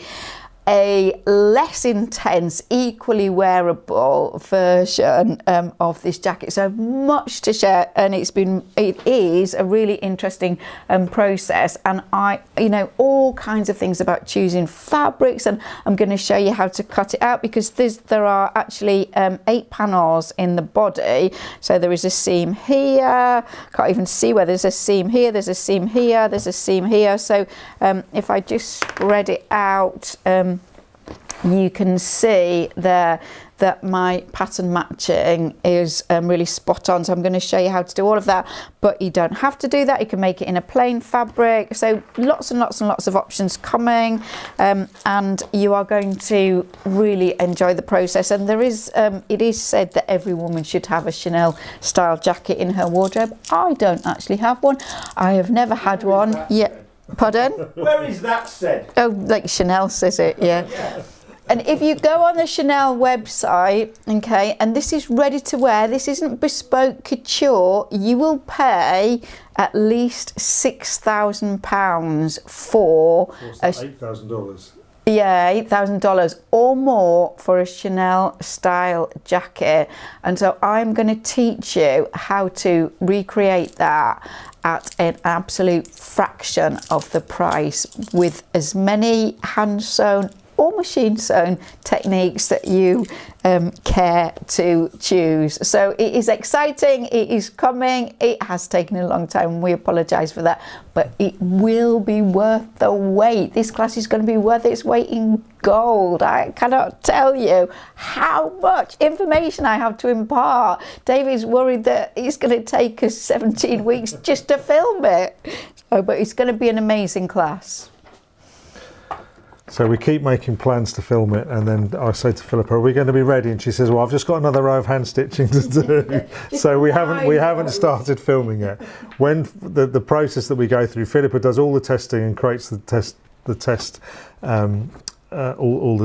less intense, equally wearable version of this jacket. So much to share, and it is a really interesting process, and all kinds of things about choosing fabrics, and I'm going to show you how to cut it out, because there are actually 8 panels in the body. So there is a seam here, can't even see where there's a seam here, there's a seam here, there's a seam here. So if I just spread it out, you can see there that my pattern matching is really spot on. So I'm going to show you how to do all of that, but you don't have to do that. You can make it in a plain fabric. So lots and lots and lots of options coming, and you are going to really enjoy the process. And there is, it is said that every woman should have a Chanel style jacket in her wardrobe. I don't actually have one. I have never had one yet. Pardon? Where is that said? Oh, like Chanel says it, yeah. And if you go on the Chanel website, okay, and this is ready to wear, this isn't bespoke couture, you will pay at least £6,000 for $8,000. yeah, $8,000 or more for a Chanel style jacket. And so I'm going to teach you how to recreate that at an absolute fraction of the price with as many hand sewn or machine sewn techniques that you care to choose. So it is exciting, it is coming, it has taken a long time, we apologise for that, but it will be worth the wait. This class is going to be worth its weight in gold. I cannot tell you how much information I have to impart. David's worried that it's going to take us 17 weeks just to film it. So, but it's going to be an amazing class. So we keep making plans to film it, and then I say to Philippa, "Are we going to be ready?" And she says, "Well, I've just got another row of hand stitching to do." So we haven't started filming yet. When the process that we go through, Philippa does all the testing and creates all the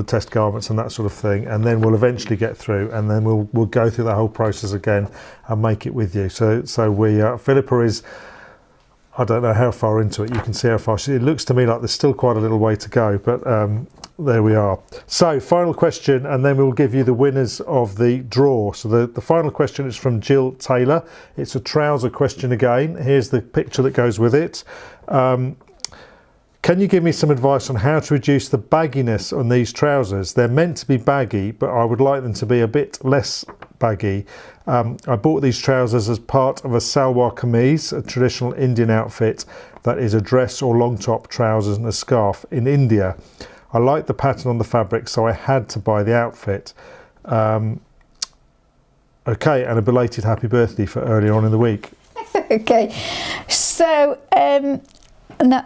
test garments and that sort of thing, and then we'll eventually get through, and then we'll go through the whole process again and make it with you. So Philippa is, I don't know how far into it. You can see how far it looks to me like there's still quite a little way to go, but there we are. So final question, and then we'll give you the winners of the draw. So the final question is from Jill Taylor. It's a trouser question again. Here's the picture that goes with it. Can you give me some advice on how to reduce the bagginess on these trousers? They're meant to be baggy, but I would like them to be a bit less baggy. I bought these trousers as part of a salwar kameez, a traditional Indian outfit that is a dress or long top trousers and a scarf in India. I like the pattern on the fabric, so I had to buy the outfit. Okay, and a belated happy birthday for earlier on in the week. Okay, so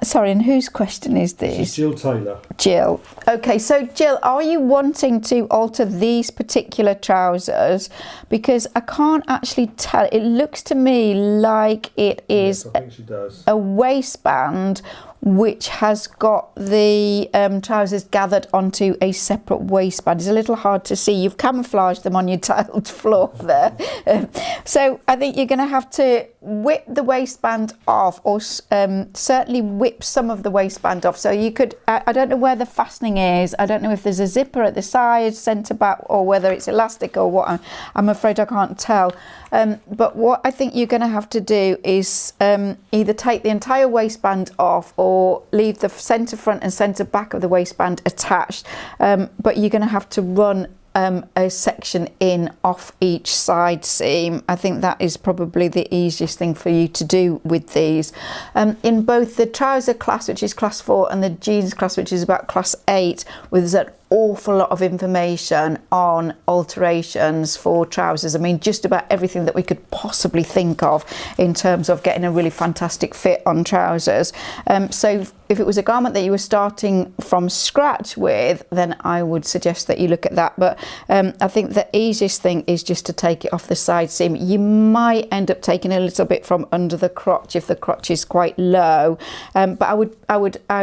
sorry, and whose question is this? Jill Taylor. Jill. Okay, so Jill, are you wanting to alter these particular trousers? Because I can't actually tell. It looks to me like it is Yes, I think she does. a waistband which has got the trousers gathered onto a separate waistband. It's a little hard to see. You've camouflaged them on your tiled floor there. So I think you're going to have to whip the waistband off, or certainly whip some of the waistband off. So you could, I don't know where the fastening is. I don't know if there's a zipper at the side, centre back, or whether it's elastic or what. I'm afraid I can't tell. But what I think you're going to have to do is either take the entire waistband off or leave the centre front and centre back of the waistband attached. But you're going to have to run a section in off each side seam. I think that is probably the easiest thing for you to do with these. In both the trouser class, which is class 4, and the jeans class, which is about class 8, with an awful lot of information on alterations for trousers. I mean, just about everything that we could possibly think of in terms of getting a really fantastic fit on trousers. So if it was a garment that you were starting from scratch with, then I would suggest that you look at that. But I think the easiest thing is just to take it off the side seam. You might end up taking a little bit from under the crotch if the crotch is quite low. But I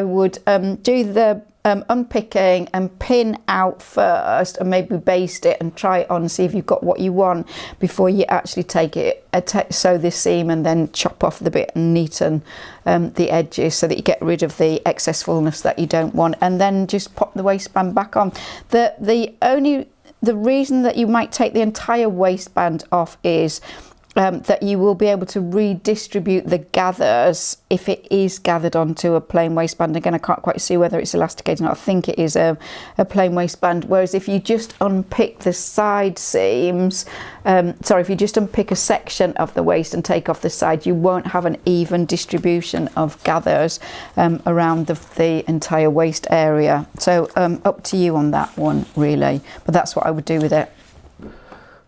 would do the unpicking and pin out first, and maybe baste it and try it on, see if you've got what you want before you actually take it, sew this seam, and then chop off the bit and neaten the edges so that you get rid of the excess fullness that you don't want, and then just pop the waistband back on. The reason that you might take the entire waistband off is that you will be able to redistribute the gathers if it is gathered onto a plain waistband. Again, I can't quite see whether it's elasticated or not. I think it is a plain waistband. Whereas if you just unpick the side seams, if you just unpick a section of the waist and take off the side, you won't have an even distribution of gathers around the entire waist area. So up to you on that one, really. But that's what I would do with it.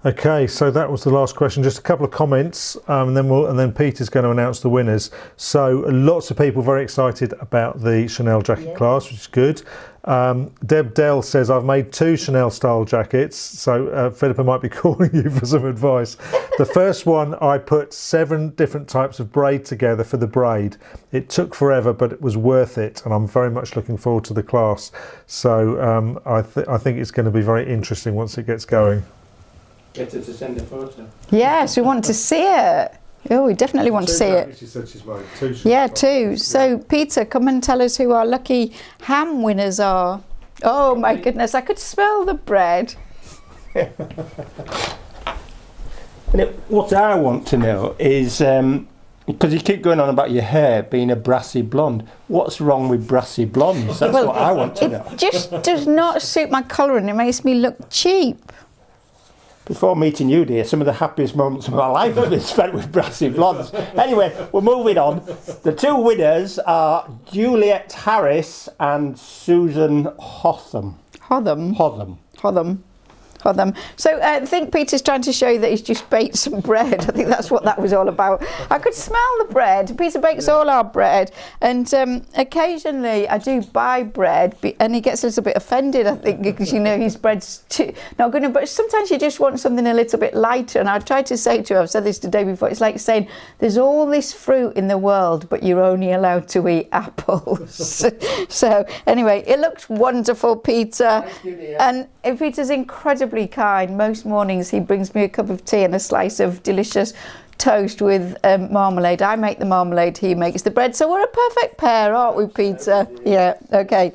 Okay, so that was the last question. Just a couple of comments, and then Peter's going to announce the winners. So lots of people very excited about the Chanel jacket class, which is good. Deb Dell says, I've made 2 Chanel style jackets, so Philippa might be calling you for some advice. The first one, I put 7 different types of braid together for the braid. It took forever, but it was worth it, and I'm very much looking forward to the class. So I think it's going to be very interesting once it gets going. Get her to send a photo. Yes, we want to see it. Oh, we definitely want to see it. She said she's made 2. Yeah, 2. So, Peter, come and tell us who our lucky ham winners are. Oh, my goodness, I could smell the bread. What I want to know is, because you keep going on about your hair being a brassy blonde, what's wrong with brassy blondes? That's what I want to know. It just does not suit my colour and it makes me look cheap. Before meeting you, dear, some of the happiest moments of my life have been spent with brassy blondes. Anyway, we're moving on. The 2 winners are Juliet Harris and Susan Hotham. So I think Peter's trying to show you that he's just baked some bread. I think that's what that was all about. I could smell the bread. Peter bakes all our bread, and occasionally I do buy bread, and he gets a little bit offended, I think, because his bread's not good enough. But sometimes you just want something a little bit lighter, and I've tried to say to him, I've said this today before, it's like saying there's all this fruit in the world, but you're only allowed to eat apples. So anyway, it looks wonderful, Peter. Thank you, dear. And Peter's incredibly kind. Most mornings he brings me a cup of tea and a slice of delicious toast with marmalade. I make the marmalade, he makes the bread. So we're a perfect pair, aren't we, Peter? Yeah, okay.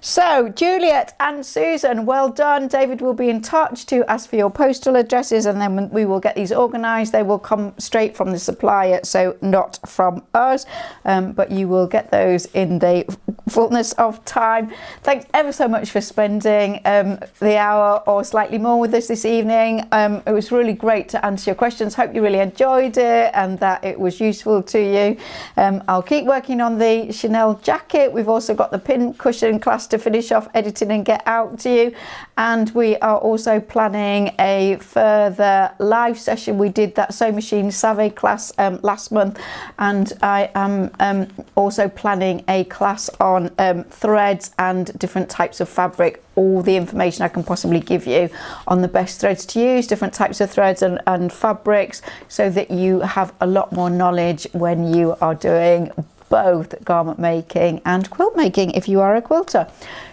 So Juliet and Susan, well done. David will be in touch to ask for your postal addresses, and then we will get these organised. They will come straight from the supplier, so not from us, but you will get those in the fullness of time. Thanks ever so much for spending the hour or slightly more with us this evening. It was really great to answer your questions. Hope you really enjoyed it and that it was useful to you. I'll keep working on the Chanel jacket. We've also got the pin cushion class to finish off editing and get out to you, and we are also planning a further live session. We did that sewing machine savvy class last month, and I am also planning a class on threads and different types of fabric. All the information I can possibly give you on the best threads to use, different types of threads and fabrics, so that you have a lot more knowledge when you are doing both garment making and quilt making if you are a quilter.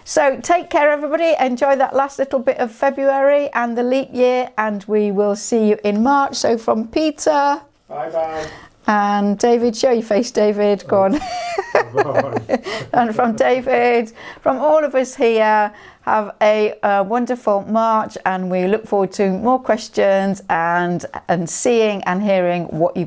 So take care, everybody. Enjoy that last little bit of February and the leap year, and we will see you in March. So from Peter, Bye-bye. and David, show your face, David, go on. And from David, from all of us here, have a wonderful March, and we look forward to more questions and seeing and hearing what you've